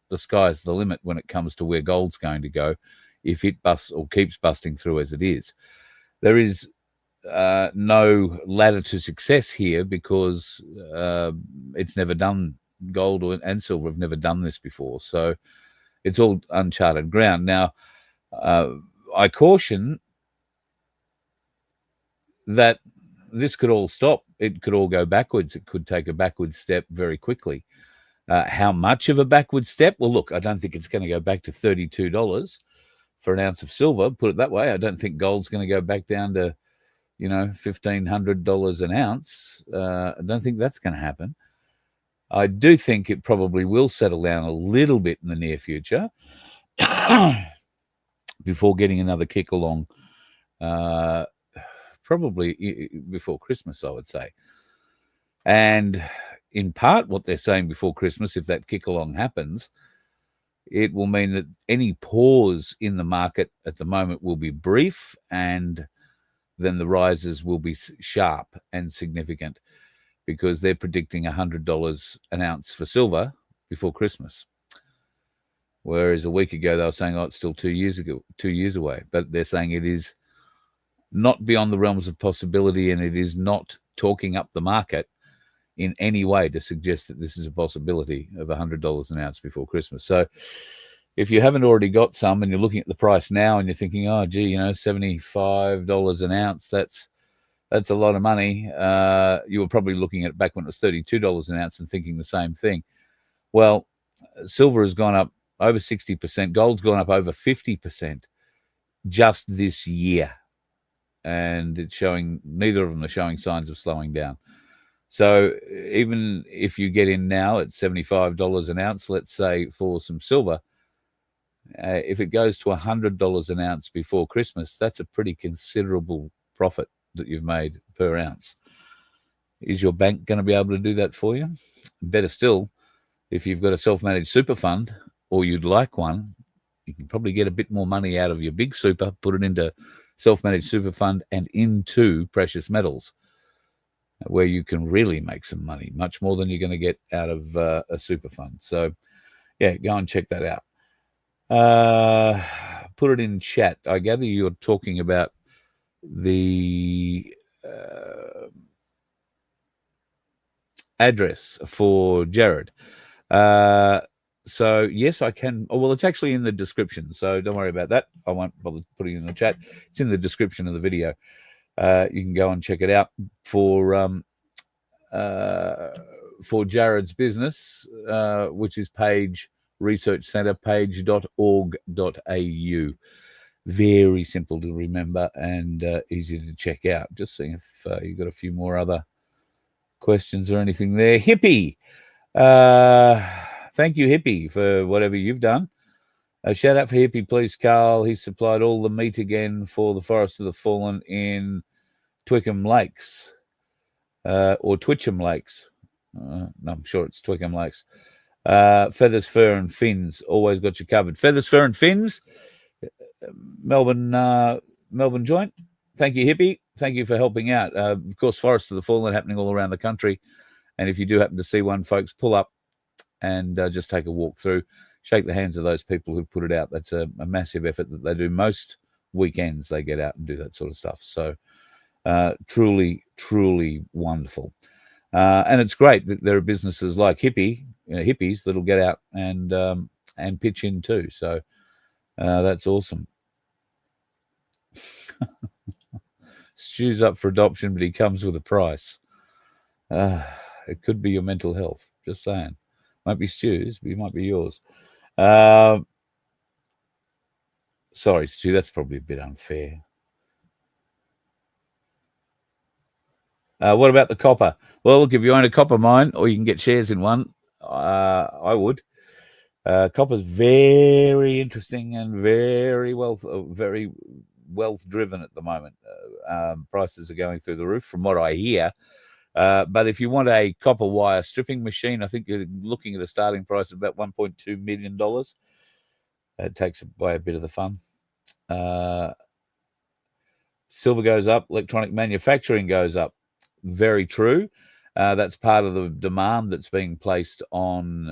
the sky's the limit when it comes to where gold's going to go if it busts or keeps busting through as it is. There is no ladder to success here because it's never done. Gold and silver have never done this before. So it's all uncharted ground. Now, I caution that this could all stop. It could all go backwards. It could take a backward step very quickly. How much of a backward step? Well, look, I don't think it's going to go back to $32 for an ounce of silver. Put it that way. I don't think gold's going to go back down to, $1,500 an ounce. I don't think that's going to happen. I do think it probably will settle down a little bit in the near future before getting another kick along, probably before Christmas, I would say. And in part, what they're saying before Christmas, if that kick along happens, it will mean that any pause in the market at the moment will be brief, and then the rises will be sharp and significant because they're predicting $100 an ounce for silver before Christmas. Whereas a week ago, they were saying, it's still 2 years away. But they're saying it is not beyond the realms of possibility, and it is not talking up the market in any way to suggest that this is a possibility of $100 an ounce before Christmas. So if you haven't already got some and you're looking at the price now and you're thinking, $75 an ounce, that's a lot of money. You were probably looking at it back when it was $32 an ounce and thinking the same thing. Well, silver has gone up over 60%. Gold's gone up over 50% just this year. And it's showing, neither of them are showing signs of slowing down. So even if you get in now at $75 an ounce, let's say for some silver, if it goes to $100 an ounce before Christmas, that's a pretty considerable profit that you've made per ounce. Is your bank going to be able to do that for you? Better still, if you've got a self-managed super fund or you'd like one, you can probably get a bit more money out of your big super, put it into self-managed super fund and into precious metals, where you can really make some money, much more than you're going to get out of a super fund. So, yeah, go and check that out. Put it in chat. I gather you're talking about the address for Gerard. So, yes, I can. Oh, well, it's actually in the description, so don't worry about that. I won't bother putting it in the chat. It's in the description of the video. You can go and check it out for Gerard's business, which is Page Research Centre, page.org.au. Very simple to remember and easy to check out. Just seeing if you've got a few more other questions or anything there. Hippie. Thank you, Hippie, for whatever you've done. A shout out for Hippie, please, Carl. He supplied all the meat again for the Forest of the Fallen in Twickenham Lakes, or Twitcham Lakes. No, I'm sure it's Twickenham Lakes. Feathers, fur, and fins. Always got you covered. Feathers, fur, and fins. Melbourne joint. Thank you, Hippie. Thank you for helping out. Of course, Forest of the Fallen happening all around the country. And if you do happen to see one, folks, pull up and just take a walk through. Shake the hands of those people who put it out. That's a massive effort that they do. Most weekends they get out and do that sort of stuff. So truly, truly wonderful. And it's great that there are businesses like hippies that'll get out and pitch in too. So that's awesome. Stu's up for adoption, but he comes with a price. It could be your mental health. Just saying. Might be Stu's, but it might be yours. Sorry, Stu, that's probably a bit unfair. What about the copper? Well, look, if you own a copper mine or you can get shares in one, I would. Copper's very interesting and very wealth driven at the moment. Prices are going through the roof from what I hear. But if you want a copper wire stripping machine, I think you're looking at a starting price of about $1.2 million. That takes away a bit of the fun. Silver goes up, electronic manufacturing goes up. Very true. That's part of the demand that's being placed on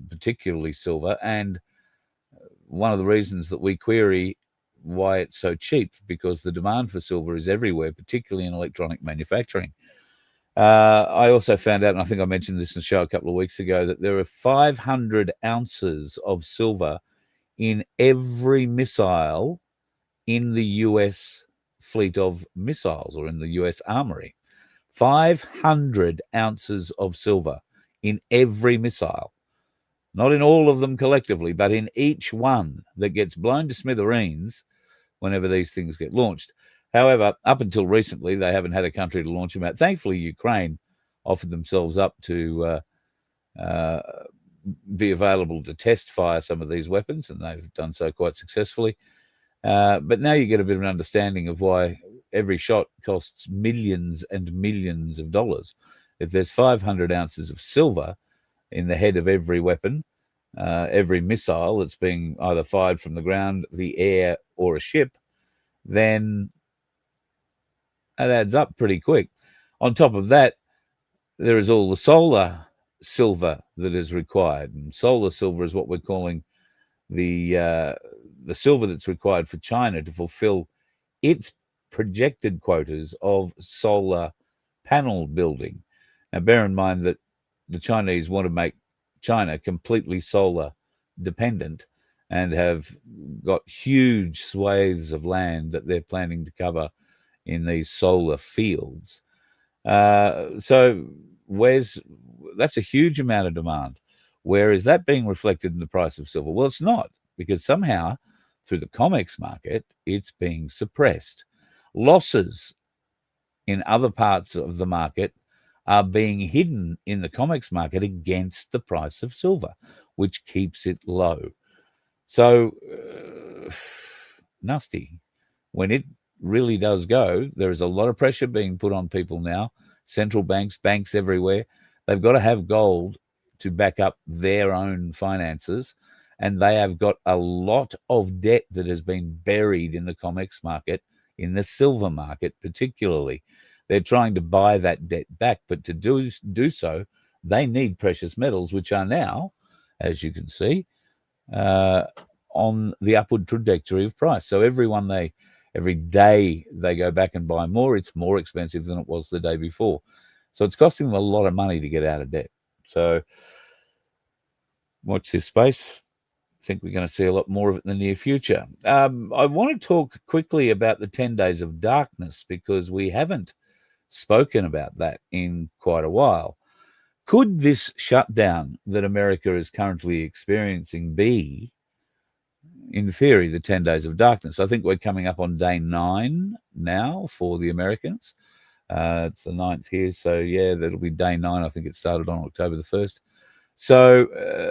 particularly silver. And one of the reasons that we query why it's so cheap, because the demand for silver is everywhere, particularly in electronic manufacturing. I also found out, and I think I mentioned this in the show a couple of weeks ago, that there are 500 ounces of silver in every missile in the US fleet of missiles, or in the US Armory. 500 ounces of silver in every missile. Not in all of them collectively, but in each one that gets blown to smithereens whenever these things get launched. However, up until recently, they haven't had a country to launch them at. Thankfully, Ukraine offered themselves up to be available to test fire some of these weapons, and they've done so quite successfully. But now you get a bit of an understanding of why every shot costs millions and millions of dollars. If there's 500 ounces of silver in the head of every weapon, every missile that's being either fired from the ground, the air, or a ship, then that adds up pretty quick. On top of that, there is all the solar silver that is required. And solar silver is what we're calling the silver that's required for China to fulfill its projected quotas of solar panel building. Now, bear in mind that the Chinese want to make China completely solar dependent and have got huge swathes of land that they're planning to cover in these solar fields. So that's a huge amount of demand. Where is that being reflected in the price of silver? Well, it's not, because somehow through the COMEX market, it's being suppressed. Losses in other parts of the market are being hidden in the COMEX market against the price of silver, which keeps it low. So, nasty. When it really does go, there is a lot of pressure being put on people now. Central banks, banks everywhere, they've got to have gold to back up their own finances. And they have got a lot of debt that has been buried in the COMEX market, in the silver market particularly. They're trying to buy that debt back, but to do so, they need precious metals, which are now, as you can see, on the upward trajectory of price. So every day they go back and buy more, it's more expensive than it was the day before. So it's costing them a lot of money to get out of debt. So watch this space. I think we're going to see a lot more of it in the near future. I want to talk quickly about the 10 days of darkness, because we haven't spoken about that in quite a while. Could this shutdown that America is currently experiencing be, in theory, the 10 days of darkness? I think we're coming up on day 9 now for the Americans. It's the 9th here. So, yeah, that'll be day 9. I think it started on October the 1st. So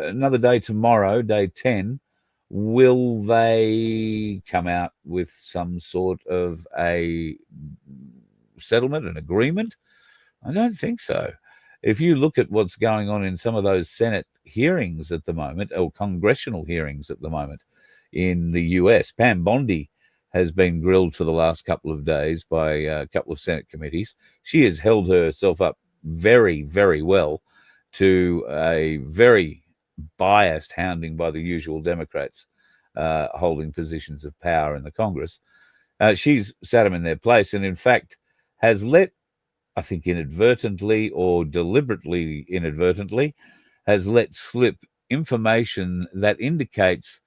another day tomorrow, day 10. Will they come out with some sort of a settlement, an agreement? I don't think so. If you look at what's going on in some of those Senate hearings at the moment, or congressional hearings at the moment in the US, Pam Bondi has been grilled for the last couple of days by a couple of Senate committees. She has held herself up very, very well to a very biased hounding by the usual Democrats holding positions of power in the Congress. She's sat them in their place and, in fact, has let, I think inadvertently or deliberately inadvertently, has let slip information that indicates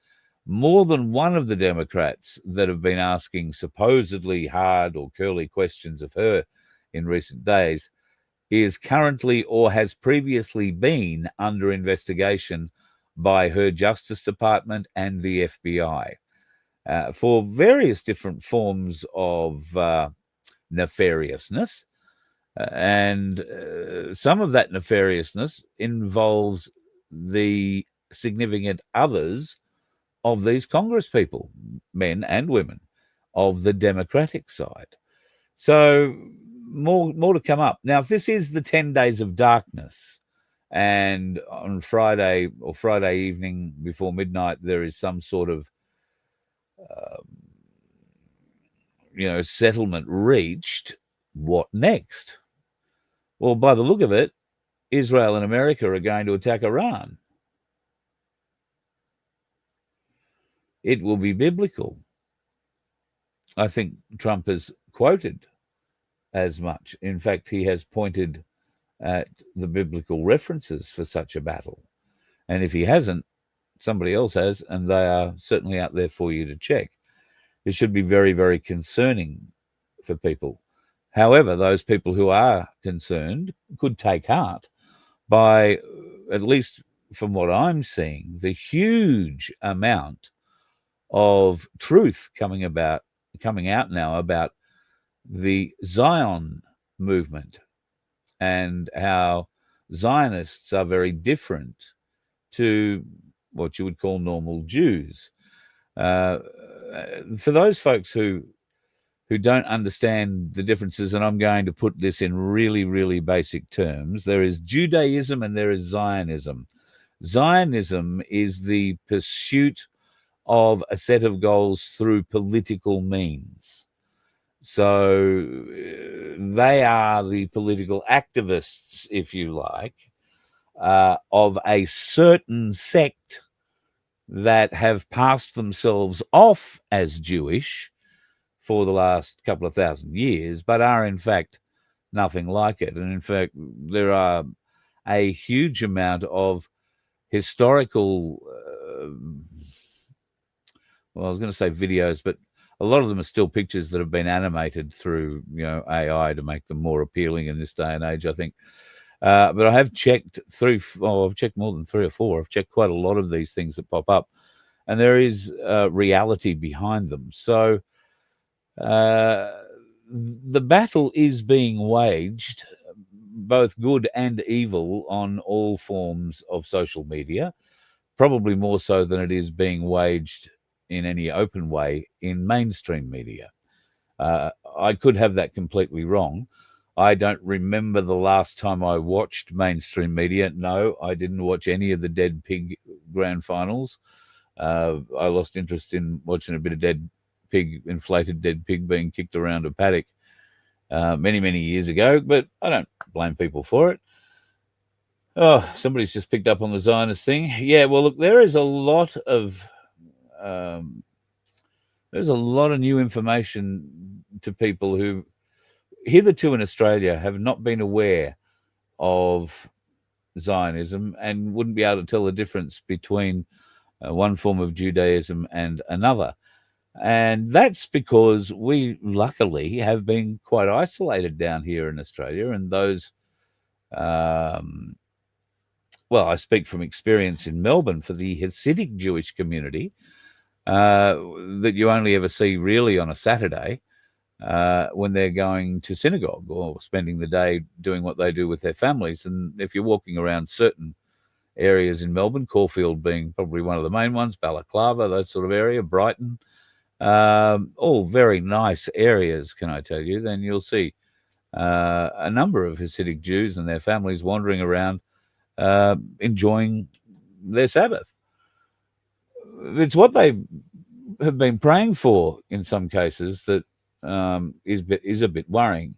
more than one of the Democrats that have been asking supposedly hard or curly questions of her in recent days is currently or has previously been under investigation by her Justice Department and the FBI for various different forms of nefariousness. And some of that nefariousness involves the significant others of these Congress people, men and women, of the Democratic side. So more to come up. Now, if this is the 10 days of darkness, and on Friday or Friday evening before midnight, there is some sort of settlement reached, what next? Well, by the look of it, Israel and America are going to attack Iran. It will be biblical. I think Trump has quoted as much. In fact, he has pointed at the biblical references for such a battle. And if he hasn't, somebody else has, and they are certainly out there for you to check. It should be very, very concerning for people. However, those people who are concerned could take heart by, at least from what I'm seeing, the huge amount of truth coming out now about the Zion movement and how Zionists are very different to what you would call normal Jews. For those folks who don't understand the differences, and I'm going to put this in really, really basic terms, there is Judaism and there is Zionism. Zionism is the pursuit of a set of goals through political means. So they are the political activists, if you like, of a certain sect that have passed themselves off as Jewish for the last couple of thousand years, but are in fact nothing like it. And in fact, there are a huge amount of historical, I was going to say videos, but a lot of them are still pictures that have been animated through, AI to make them more appealing in this day and age, I think. But I have checked I've checked more than 3 or 4. I've checked quite a lot of these things that pop up, and there is reality behind them. So the battle is being waged, both good and evil, on all forms of social media, probably more so than it is being waged in any open way in mainstream media. I could have that completely wrong. I don't remember the last time I watched mainstream media. No, I didn't watch any of the Dead Pig grand finals. I lost interest in watching a bit of inflated dead pig being kicked around a paddock many, many years ago, but I don't blame people for it. Oh, somebody's just picked up on the Zionist thing. Yeah, well, look, there is a lot of new information to people who hitherto in Australia have not been aware of Zionism and wouldn't be able to tell the difference between one form of Judaism and another. And that's because we luckily have been quite isolated down here in Australia, and those, I speak from experience in Melbourne for the Hasidic Jewish community, that you only ever see really on a Saturday. when they're going to synagogue or spending the day doing what they do with their families. And if you're walking around certain areas in Melbourne, Caulfield being probably one of the main ones, Balaclava, that sort of area, Brighton, all very nice areas, can I tell you, then you'll see a number of Hasidic Jews and their families wandering around enjoying their Sabbath. It's what they have been praying for in some cases that is a bit worrying.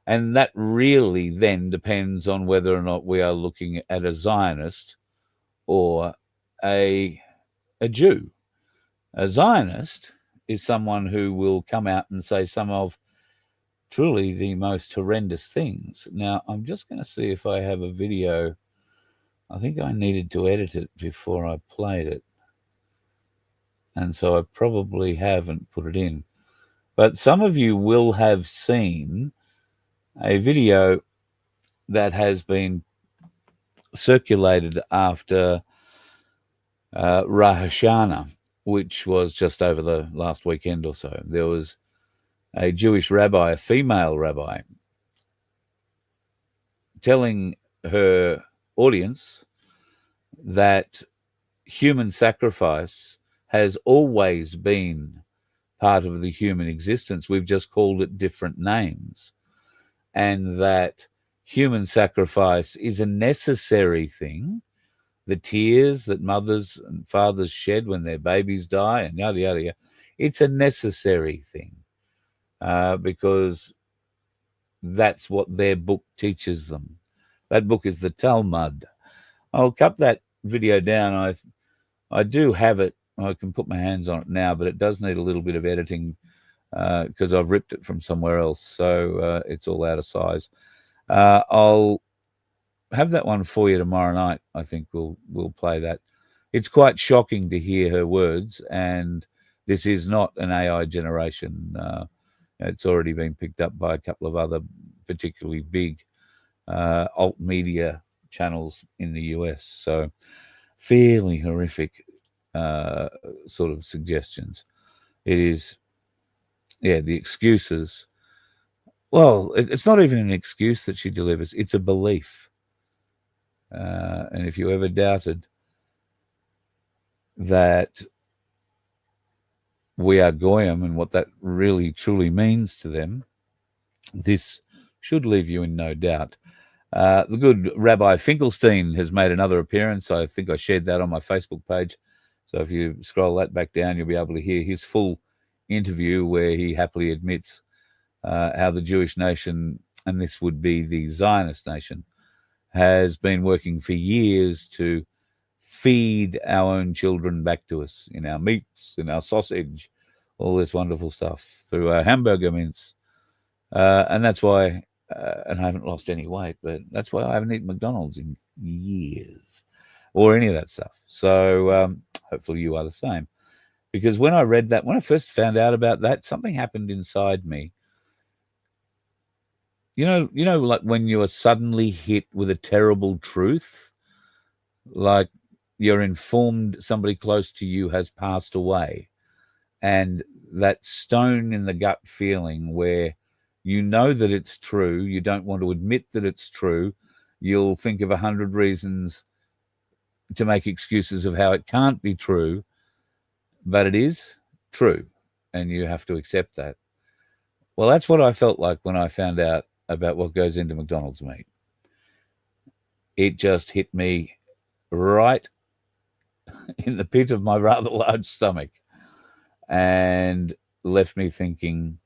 And that really then depends on whether or not we are looking at a Zionist or a Jew. A Zionist is someone who will come out and say some of truly the most horrendous things. Now, I'm just going to see if I have a video. I think I needed to edit it before I played it. And so I probably haven't put it in. But some of you will have seen a video that has been circulated after Rosh Hashanah, which was just over the last weekend or so. There was a Jewish rabbi, a female rabbi, telling her audience that human sacrifice has always been part of the human existence. We've just called it different names. And that human sacrifice is a necessary thing. The tears that mothers and fathers shed when their babies die and yada, yada, yada. It's a necessary thing because that's what their book teaches them. That book is the Talmud. I'll cut that video down. I do have it. I can put my hands on it now, but it does need a little bit of editing because I've ripped it from somewhere else. So it's all out of size. I'll have that one for you tomorrow night. I think we'll play that. It's quite shocking to hear her words, and this is not an AI generation. It's already been picked up by a couple of other particularly big alt media channels in the US. So fairly horrific sort of suggestions. It is, yeah, the excuses. Well, it's not even an excuse that she delivers. It's a belief. And if you ever doubted that we are Goyim and what that really truly means to them, this should leave you in no doubt. The good Rabbi Finkelstein has made another appearance. I think I shared that on my Facebook page. So if you scroll that back down, you'll be able to hear his full interview where he happily admits how the Jewish nation, and this would be the Zionist nation, has been working for years to feed our own children back to us in our meats, in our sausage, all this wonderful stuff through our hamburger mince. And that's why, and I haven't lost any weight, but that's why I haven't eaten McDonald's in years or any of that stuff. So hopefully you are the same. Because when I read that, when I first found out about that, something happened inside me. You know, like when you are suddenly hit with a terrible truth, like you're informed somebody close to you has passed away, and that stone in the gut feeling where you know that it's true, you don't want to admit that it's true, you'll think of 100 reasons to make excuses of how it can't be true, but it is true, and you have to accept that. Well, that's what I felt like when I found out about what goes into McDonald's meat. It just hit me right in the pit of my rather large stomach and left me thinking,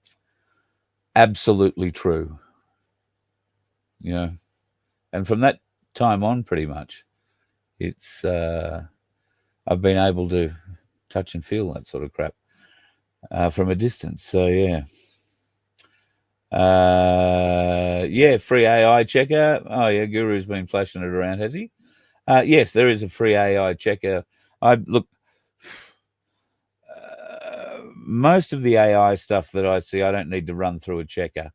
absolutely true. You know, and from that time on, pretty much, it's I've been able to touch and feel that sort of crap from a distance. So yeah. Free AI checker. Oh yeah, Guru's been flashing it around, has he? Yes, there is a free AI checker. Most of the AI stuff that I see, I don't need to run through a checker.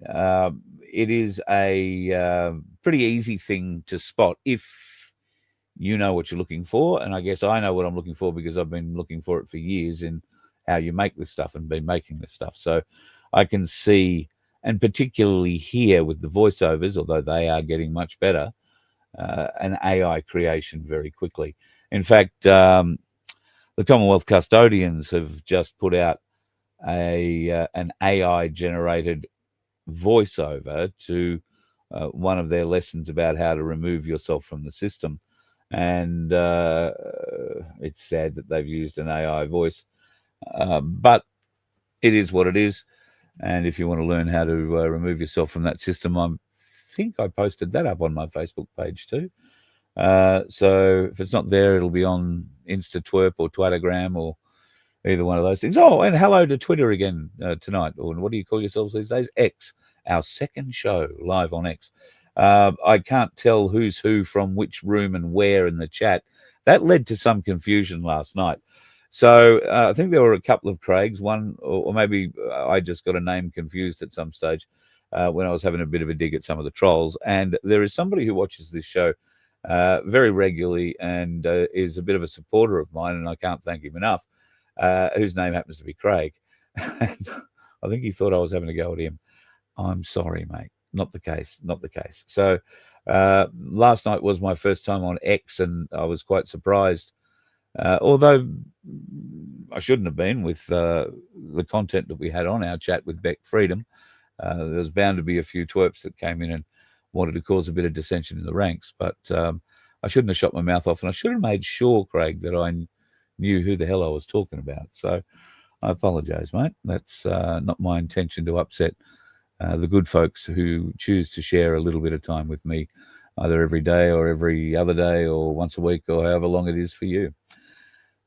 It is a pretty easy thing to spot if you know what you're looking for, and I guess I know what I'm looking for because I've been looking for it for years in how you make this stuff and been making this stuff. So I can see, and particularly here with the voiceovers, although they are getting much better, an AI creation very quickly. In fact, the Commonwealth custodians have just put out an AI generated voiceover to one of their lessons about how to remove yourself from the system. And it's sad that they've used an AI voice, but it is what it is. And if you want to learn how to remove yourself from that system, I think I posted that up on my Facebook page too. So if it's not there, it'll be on InstaTwerp or Twittergram or either one of those things. Oh, and hello to Twitter again tonight. Or what do you call yourselves these days? X, our second show live on X. I can't tell who's who from which room and where in the chat. That led to some confusion last night. So I think there were a couple of Craigs, one, or maybe I just got a name confused at some stage when I was having a bit of a dig at some of the trolls. And there is somebody who watches this show very regularly and is a bit of a supporter of mine, and I can't thank him enough, whose name happens to be Craig. And I think he thought I was having a go at him. I'm sorry, mate. Not the case. Not the case. So last night was my first time on X, and I was quite surprised. Although I shouldn't have been with the content that we had on our chat with Beck Freedom. There was bound to be a few twerps that came in and wanted to cause a bit of dissension in the ranks. But I shouldn't have shut my mouth off, and I should have made sure, Craig, that I knew who the hell I was talking about. So I apologise, mate. That's not my intention to upset the good folks who choose to share a little bit of time with me, either every day or every other day or once a week or however long it is for you.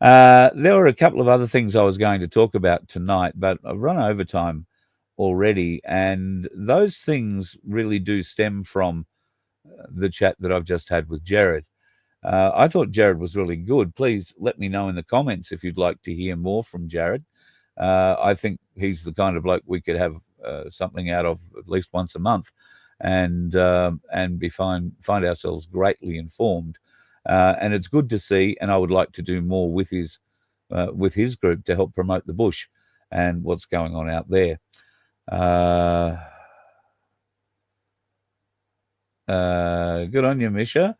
There were a couple of other things I was going to talk about tonight, but I've run over time already, and those things really do stem from the chat that I've just had with Gerard. I thought Gerard was really good. Please let me know in the comments if you'd like to hear more from Gerard. I think he's the kind of bloke we could have something out of at least once a month, and find ourselves greatly informed. And it's good to see, and I would like to do more with his group to help promote the bush and what's going on out there. Good on you, Misha.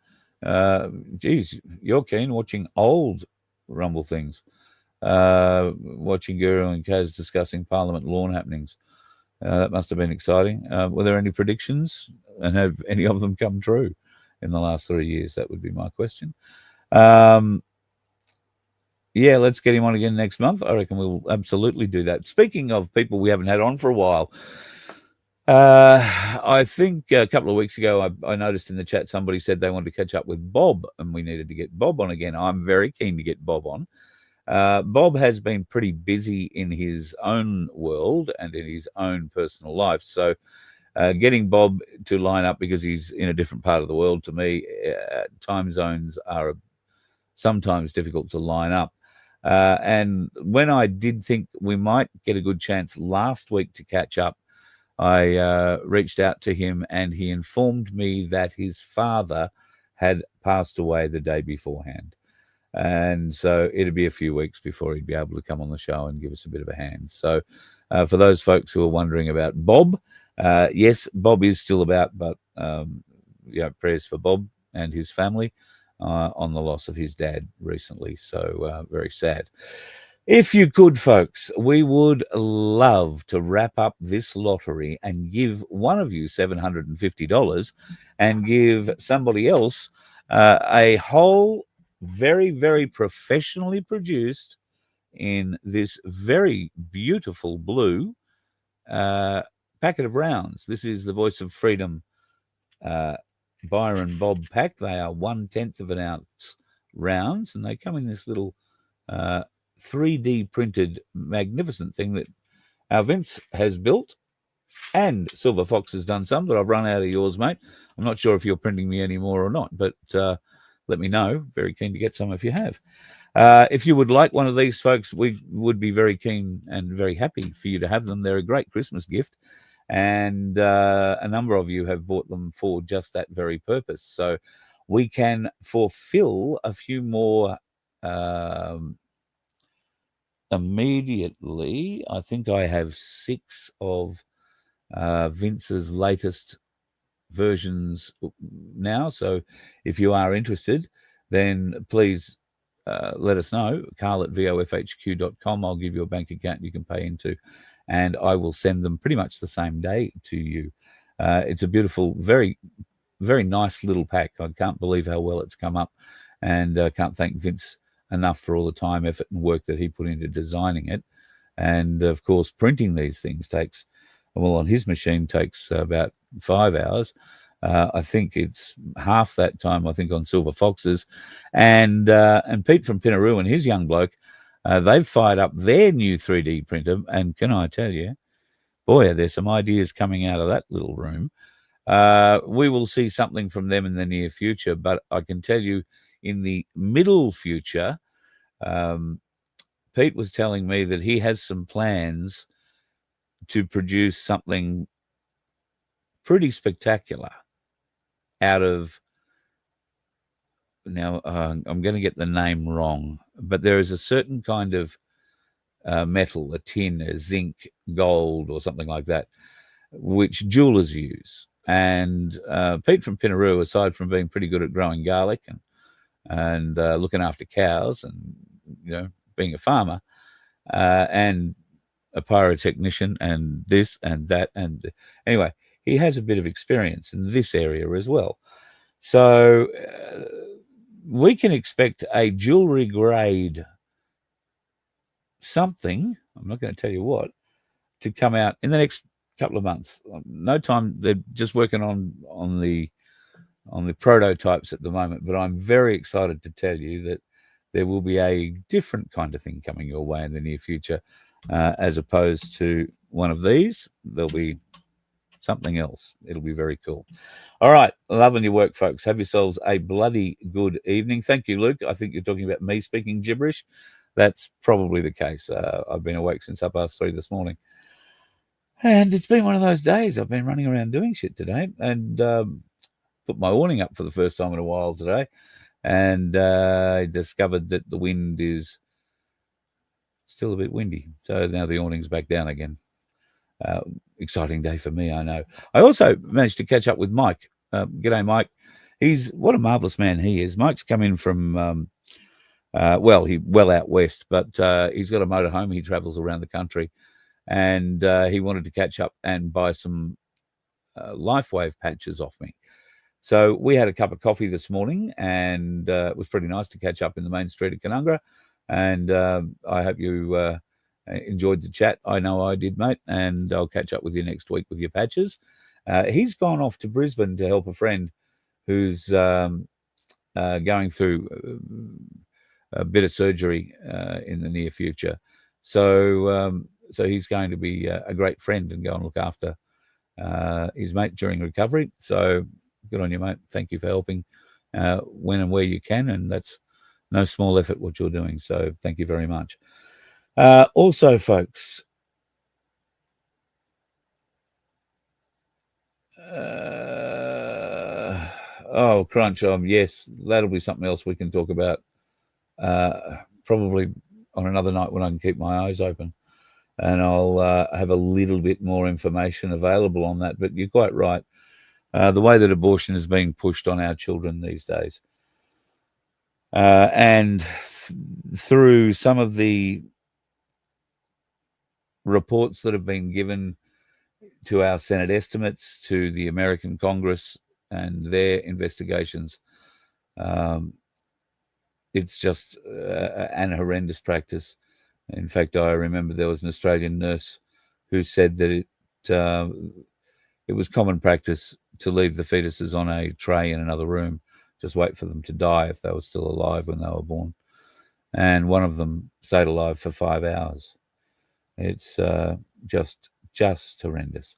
Geez, you're keen watching old Rumble things. Watching Guru and Kaz discussing Parliament lawn happenings. That must have been exciting. Were there any predictions, and have any of them come true in the last 3 years? That would be my question. Yeah, let's get him on again next month. I reckon we'll absolutely do that. Speaking of people we haven't had on for a while, I think a couple of weeks ago I noticed in the chat somebody said they wanted to catch up with Bob, and we needed to get Bob on again. I'm very keen to get Bob on. Bob has been pretty busy in his own world and in his own personal life. So getting Bob to line up, because he's in a different part of the world to me, time zones are sometimes difficult to line up. And when I did think we might get a good chance last week to catch up, I reached out to him, and he informed me that his father had passed away the day beforehand. And so it'd be a few weeks before he'd be able to come on the show and give us a bit of a hand. So for those folks who are wondering about Bob, yes, Bob is still about, but prayers for Bob and his family on the loss of his dad recently. So very sad. If you could, folks, we would love to wrap up this lottery and give one of you $750 and give somebody else a whole, very, very professionally produced, in this very beautiful blue packet of rounds. This is the Voice of Freedom Byron Bob pack. They are 1/10 of an ounce rounds, and they come in this little 3D printed magnificent thing that our Vince has built, and Silver Fox has done some, but I've run out of yours, mate. I'm not sure if you're printing me anymore or not, but let me know. Very keen to get some if you have. If you would like one of these, folks, we would be very keen and very happy for you to have them. They're a great Christmas gift, and a number of you have bought them for just that very purpose. So we can fulfill a few more immediately. I think I have 6 of Vince's latest versions now. So if you are interested, then please let us know. Carl@vofhq.com. I'll give you a bank account you can pay into, and I will send them pretty much the same day to you. It's a beautiful, very, very nice little pack. I can't believe how well it's come up, and can't thank Vince enough for all the time, effort, and work that he put into designing it. And of course, printing these things takes, well, on his machine takes about 5 hours. I think it's half that time, I think, on Silver Foxes. And Pete from Pinaroo and his young bloke, they've fired up their new 3D printer. And can I tell you, boy, there's some ideas coming out of that little room. We will see something from them in the near future. But I can tell you, in the middle future, Pete was telling me that he has some plans to produce something pretty spectacular out of, now I'm going to get the name wrong, but there is a certain kind of metal, a tin, a zinc, gold, or something like that, which jewelers use. And Pete from Pinaroo, aside from being pretty good at growing garlic and looking after cows and, you know, being a farmer and a pyrotechnician and this and that, and anyway, he has a bit of experience in this area as well. So we can expect a jewelry grade something, I'm not going to tell you what, to come out in the next couple of months. No time. They're just working on the prototypes at the moment, but I'm very excited to tell you that there will be a different kind of thing coming your way in the near future, as opposed to one of these. There'll be something else. It'll be very cool. All right. Loving your work, folks. Have yourselves a bloody good evening. Thank you, Luke. I think you're talking about me speaking gibberish. That's probably the case. I've been awake since 3:30 this morning. And it's been one of those days. I've been running around doing shit today, and put my awning up for the first time in a while today. And I discovered that the wind is still a bit windy. So now the awning's back down again. Exciting day for me, I know. I also managed to catch up with Mike. G'day, Mike. What a marvellous man he is. Mike's come in from, well out west, but he's got a motorhome. He travels around the country, and he wanted to catch up and buy some LifeWave patches off me. So we had a cup of coffee this morning, and it was pretty nice to catch up in the main street of Canungra. And I hope you enjoyed the chat. I know I did, mate, and I'll catch up with you next week with your patches. He's gone off to Brisbane to help a friend who's going through a bit of surgery in the near future. So he's going to be a great friend and go and look after his mate during recovery. So good on you, mate. Thank you for helping when and where you can, and that's no small effort what you're doing. So thank you very much. Also, folks, crunch. Yes, that'll be something else we can talk about probably on another night when I can keep my eyes open, and I'll have a little bit more information available on that. But you're quite right. The way that abortion is being pushed on our children these days, and through some of the reports that have been given to our Senate estimates, to the American Congress and their investigations, it's just an horrendous practice. In fact, I remember there was an Australian nurse who said that it was common practice to leave the fetuses on a tray in another room, just wait for them to die if they were still alive when they were born. And one of them stayed alive for 5 hours. It's just horrendous.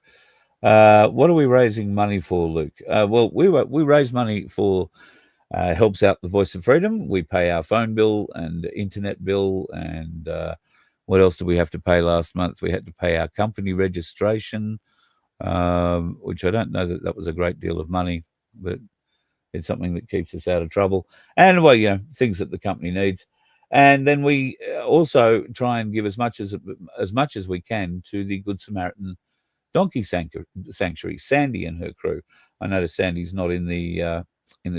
What are we raising money for, Luke? Well, we raise money for helps out the Voice of Freedom. We pay our phone bill and internet bill, and what else did we have to pay last month? We had to pay our company registration, which I don't know that was a great deal of money, but it's something that keeps us out of trouble. And, well, things that the company needs. And then we also try and give as much as we can to the Good Samaritan Donkey Sanctuary, Sandy and her crew. I notice Sandy's not in the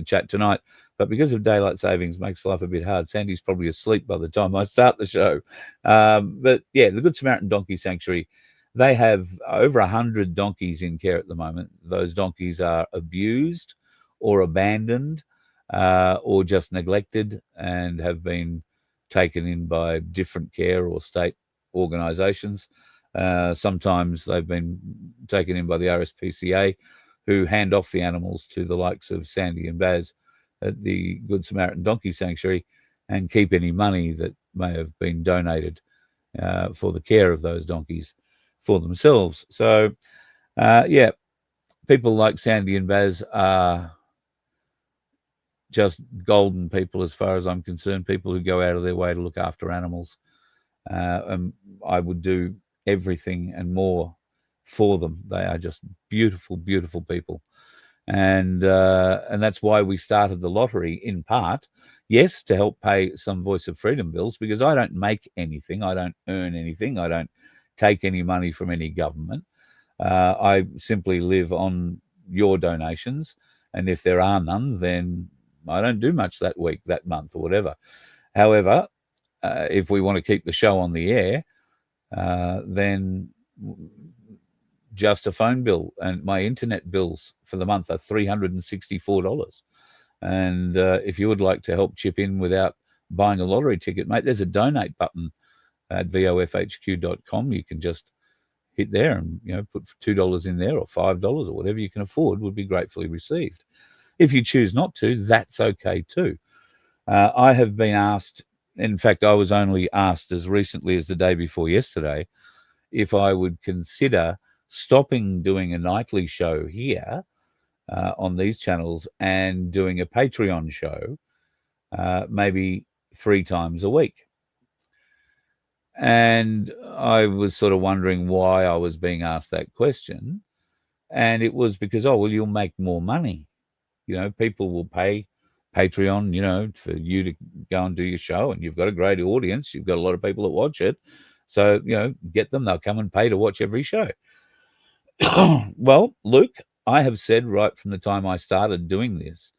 chat tonight, but because of daylight savings makes life a bit hard. Sandy's probably asleep by the time I start the show. But yeah, the Good Samaritan Donkey Sanctuary, they have over 100 donkeys in care at the moment. Those donkeys are abused or abandoned or just neglected and have been taken in by different care or state organisations. Sometimes they've been taken in by the RSPCA, who hand off the animals to the likes of Sandy and Baz at the Good Samaritan Donkey Sanctuary and keep any money that may have been donated for the care of those donkeys for themselves. So, yeah, people like Sandy and Baz are just golden people as far as I'm concerned, people who go out of their way to look after animals. And I would do everything and more for them. They are just beautiful, beautiful people. And that's why we started the lottery, in part, yes, to help pay some Voice of Freedom bills, because I don't make anything, I don't earn anything, I don't take any money from any government. I simply live on your donations, and if there are none, then I don't do much that week, that month, or whatever. However, if we want to keep the show on the air, then just a phone bill and my internet bills for the month are $364. And if you would like to help chip in without buying a lottery ticket, mate, there's a donate button at vofhq.com. You can just hit there and put $2 in there or $5 or whatever you can afford would be gratefully received. If you choose not to, that's okay too. I have been asked, in fact, I was only asked as recently as the day before yesterday, if I would consider stopping doing a nightly show here on these channels and doing a Patreon show maybe 3 times a week. And I was sort of wondering why I was being asked that question. And it was because, you'll make more money. People will pay Patreon, for you to go and do your show, and you've got a great audience. You've got a lot of people that watch it. So, get them. They'll come and pay to watch every show. Well, Luke, I have said right from the time I started doing this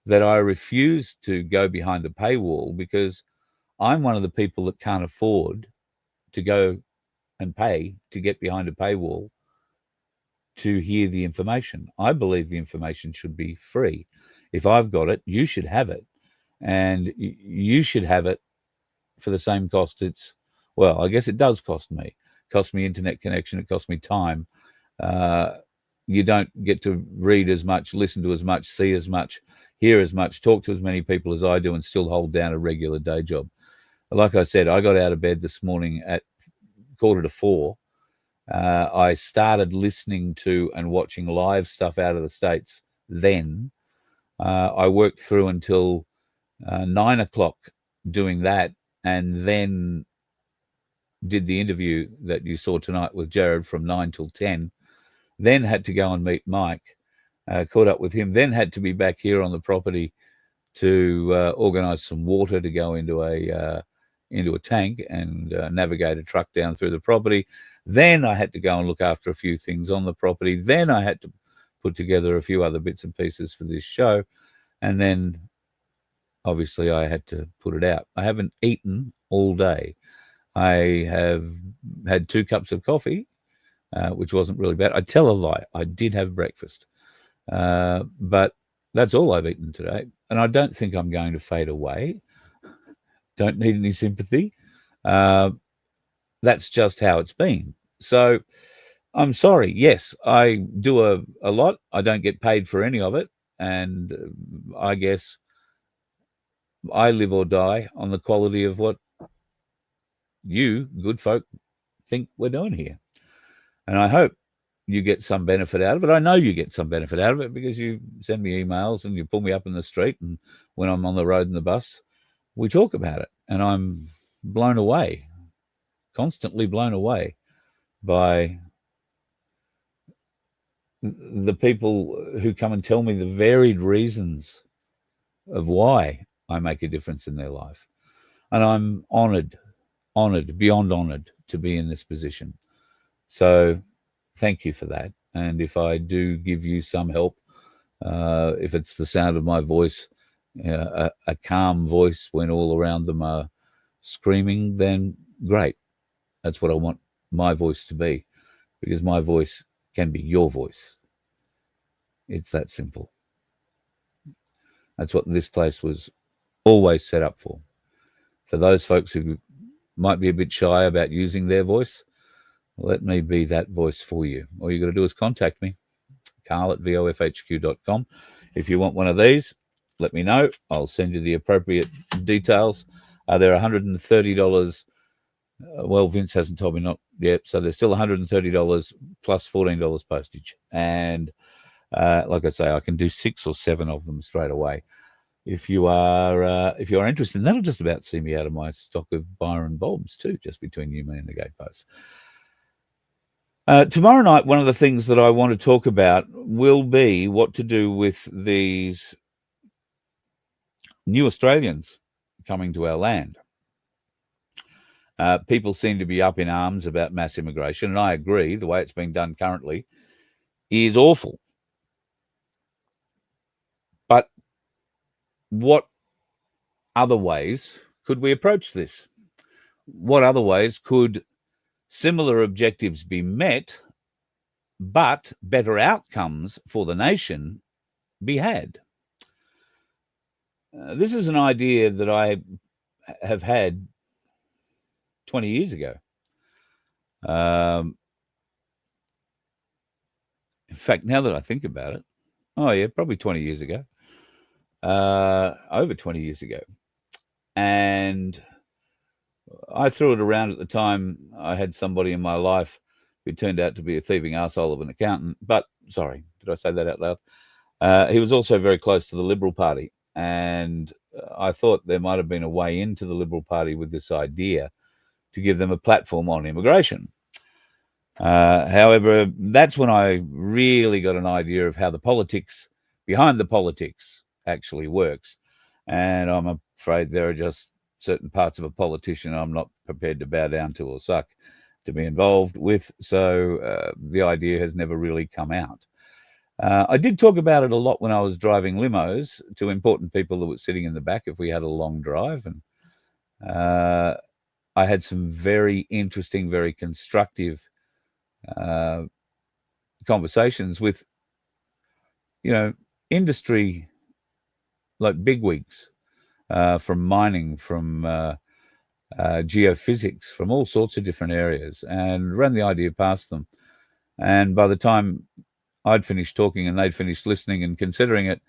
that I refuse to go behind a paywall because I'm one of the people that can't afford to go and pay to get behind a paywall to hear the information. I believe the information should be free. If I've got it, you should have it. And you should have it for the same cost. I guess it does cost me. It costs me internet connection. It costs me time. You don't get to read as much, listen to as much, see as much, hear as much, talk to as many people as I do and still hold down a regular day job. Like I said, I got out of bed this morning at 3:45. I started listening to and watching live stuff out of the States then. I worked through until 9 o'clock doing that, and then did the interview that you saw tonight with Gerard from 9 till 10. Then had to go and meet Mike, caught up with him, then had to be back here on the property to organise some water to go into a tank and navigate a truck down through the property. Then I had to go and look after a few things on the property. Then I had to put together a few other bits and pieces for this show. And then obviously I had to put it out. I haven't eaten all day. I have had 2 cups of coffee, which wasn't really bad. I tell a lie. I did have breakfast. But that's all I've eaten today. And I don't think I'm going to fade away. Don't need any sympathy. That's just how it's been. So I'm sorry. Yes, I do a lot. I don't get paid for any of it. And I guess I live or die on the quality of what you good folk think we're doing here. And I hope you get some benefit out of it. I know you get some benefit out of it because you send me emails and you pull me up in the street. And when I'm on the road in the bus, we talk about it. And I'm blown away, constantly blown away by the people who come and tell me the varied reasons of why I make a difference in their life. And I'm honoured, beyond honoured to be in this position. So thank you for that. And if I do give you some help, if it's the sound of my voice, a calm voice when all around them are screaming, then great. That's what I want my voice to be, because my voice can be your voice. It's that simple. That's what this place was always set up for. For those folks who might be a bit shy about using their voice, let me be that voice for you. All you got to do is contact me, carl@vofhq.com. If you want one of these, let me know. I'll send you the appropriate details. They're $130. Well, Vince hasn't told me not yet, so there's still $130 plus $14 postage. And like I say, I can do 6 or 7 of them straight away. If you are interested, and that'll just about see me out of my stock of Byron bulbs too, just between you, me, and the gatepost. Tomorrow night, one of the things that I want to talk about will be what to do with these new Australians coming to our land. People seem to be up in arms about mass immigration, and I agree. The way it's being done currently is awful. But what other ways could we approach this? What other ways could similar objectives be met, but better outcomes for the nation be had? This is an idea that I have had 20 years ago. In fact, now that I think about it, probably 20 years ago, over 20 years ago. And I threw it around at the time. I had somebody in my life who turned out to be a thieving arsehole of an accountant. But, sorry, did I say that out loud? He was also very close to the Liberal Party. And I thought there might have been a way into the Liberal Party with this idea to give them a platform on immigration. However, that's when I really got an idea of how the politics behind the politics actually works. And I'm afraid there are just certain parts of a politician I'm not prepared to bow down to or suck to be involved with. So the idea has never really come out. I did talk about it a lot when I was driving limos to important people that were sitting in the back if we had a long drive. And I had some very interesting, very constructive conversations with, industry like bigwigs from mining, from geophysics, from all sorts of different areas, and ran the idea past them. And by the time I'd finished talking and they'd finished listening and considering it,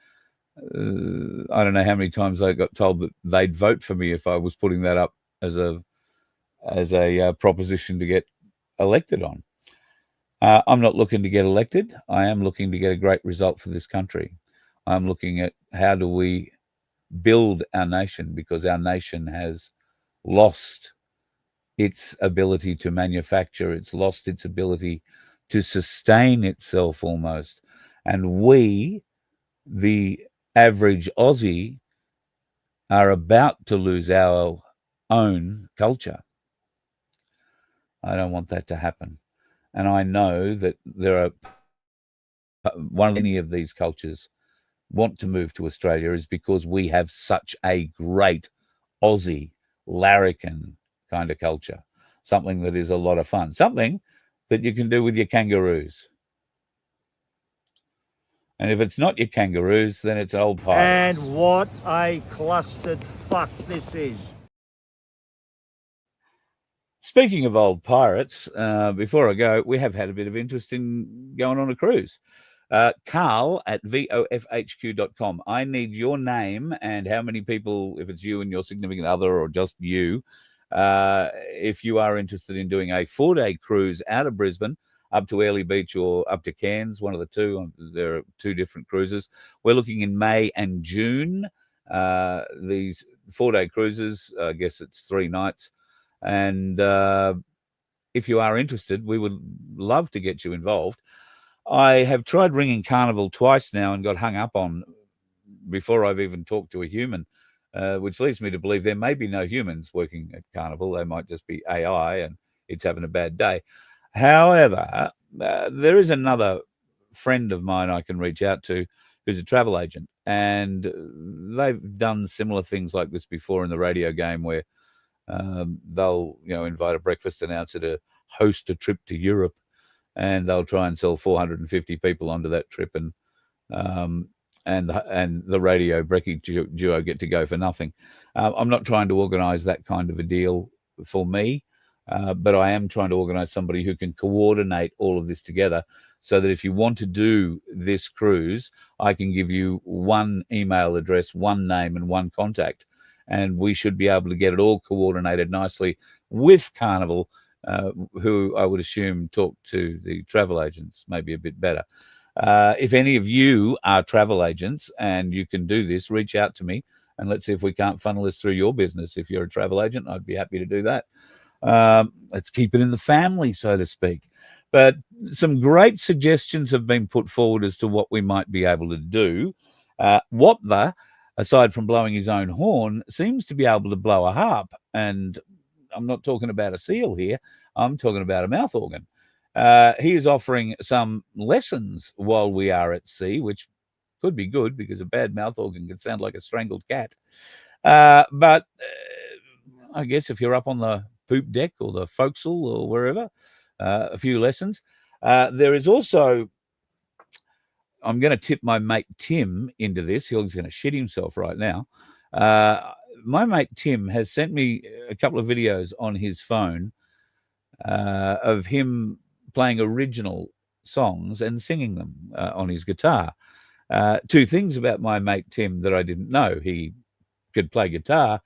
I don't know how many times I got told that they'd vote for me if I was putting that up as a proposition to get elected on. I'm not looking to get elected. I am looking to get a great result for this country. I'm looking at how do we build our nation, because our nation has lost its ability to manufacture. It's lost its ability to sustain itself almost. And we, the average Aussie, are about to lose our own culture. I don't want that to happen. And I know that there are many of these cultures want to move to Australia is because we have such a great Aussie, larrikin kind of culture, something that is a lot of fun, something that you can do with your kangaroos. And if it's not your kangaroos, then it's old pirates. And what a clustered fuck this is. Speaking of old pirates, before I go, we have had a bit of interest in going on a cruise. Carl@vofhq.com. I need your name and how many people, if it's you and your significant other or just you, if you are interested in doing a 4-day cruise out of Brisbane up to Airlie Beach or up to Cairns, one of the two. There are 2 different cruises. We're looking in May and June. These 4-day cruises, I guess it's 3 nights. And if you are interested, we would love to get you involved. I have tried ringing Carnival twice now and got hung up on before I've even talked to a human which leads me to believe there may be no humans working at Carnival. They might just be AI and it's having a bad day. However, there is another friend of mine I can reach out to who's a travel agent, and they've done similar things like this before in the radio game, where they'll invite a breakfast announcer to host a trip to Europe, and they'll try and sell 450 people onto that trip, and the radio brekkie duo get to go for nothing. I'm not trying to organise that kind of a deal for me, but I am trying to organise somebody who can coordinate all of this together, so that if you want to do this cruise, I can give you one email address, one name, and one contact, and we should be able to get it all coordinated nicely with Carnival, who I would assume talk to the travel agents maybe a bit better. If any of you are travel agents and you can do this, reach out to me and let's see if we can't funnel this through your business. If you're a travel agent, I'd be happy to do that. Let's keep it in the family, so to speak. But some great suggestions have been put forward as to what we might be able to do. Watler, aside from blowing his own horn, seems to be able to blow a harp. And I'm not talking about a seal here. I'm talking about a mouth organ. He is offering some lessons while we are at sea, which could be good because a bad mouth organ can sound like a strangled cat. But I guess if you're up on the poop deck or the forecastle or wherever, a few lessons. There is also, I'm going to tip my mate Tim into this. He's going to shit himself right now. My mate Tim has sent me a couple of videos on his phone of him playing original songs and singing them on his guitar. Two things about my mate Tim that I didn't know. He could play guitar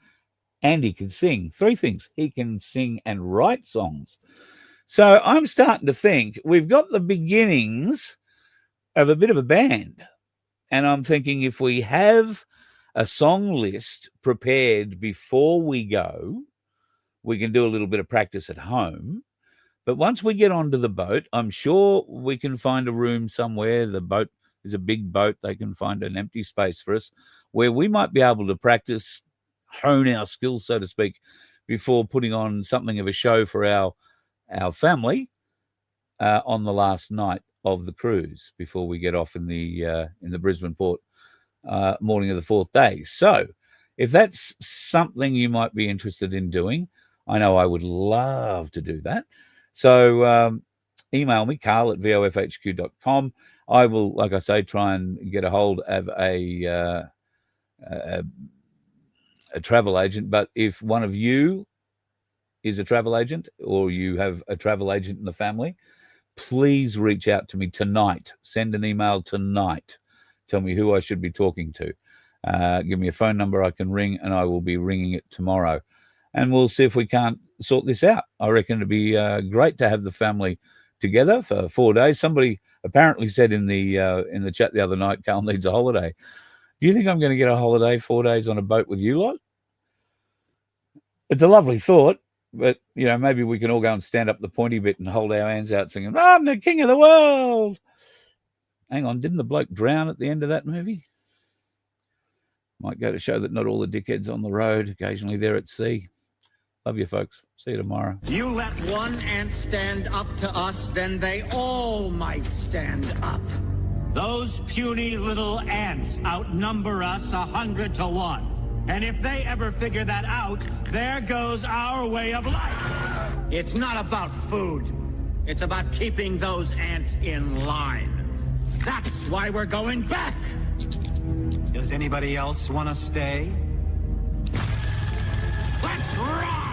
and he could sing. Three things. He can sing and write songs. So I'm starting to think we've got the beginnings of a bit of a band. And I'm thinking if we have a song list prepared before we go, we can do a little bit of practice at home. But once we get onto the boat, I'm sure we can find a room somewhere. The boat is a big boat. They can find an empty space for us where we might be able to practice, hone our skills, so to speak, before putting on something of a show for our family on the last night of the cruise before we get off in the Brisbane port morning of the fourth day. So if that's something you might be interested in doing, I know I would love to do that. So email me, carl@vofhq.com. I will, like I say, try and get a hold of a travel agent. But if one of you is a travel agent or you have a travel agent in the family, please reach out to me tonight. Send an email tonight. Tell me who I should be talking to. Give me a phone number I can ring, and I will be ringing it tomorrow. And we'll see if we can't sort this out. I reckon it'd be great to have the family together for 4 days. Somebody apparently said in the chat the other night, Carl needs a holiday. Do you think I'm going to get a holiday 4 days on a boat with you lot? It's a lovely thought. But, maybe we can all go and stand up the pointy bit and hold our hands out singing, I'm the king of the world. Hang on, didn't the bloke drown at the end of that movie? Might go to show that not all the dickheads on the road, occasionally they're at sea. Love you, folks. See you tomorrow. You let one ant stand up to us, then they all might stand up. Those puny little ants outnumber us 100 to 1. And if they ever figure that out, there goes our way of life. It's not about food. It's about keeping those ants in line. That's why we're going back. Does anybody else want to stay? Let's rock!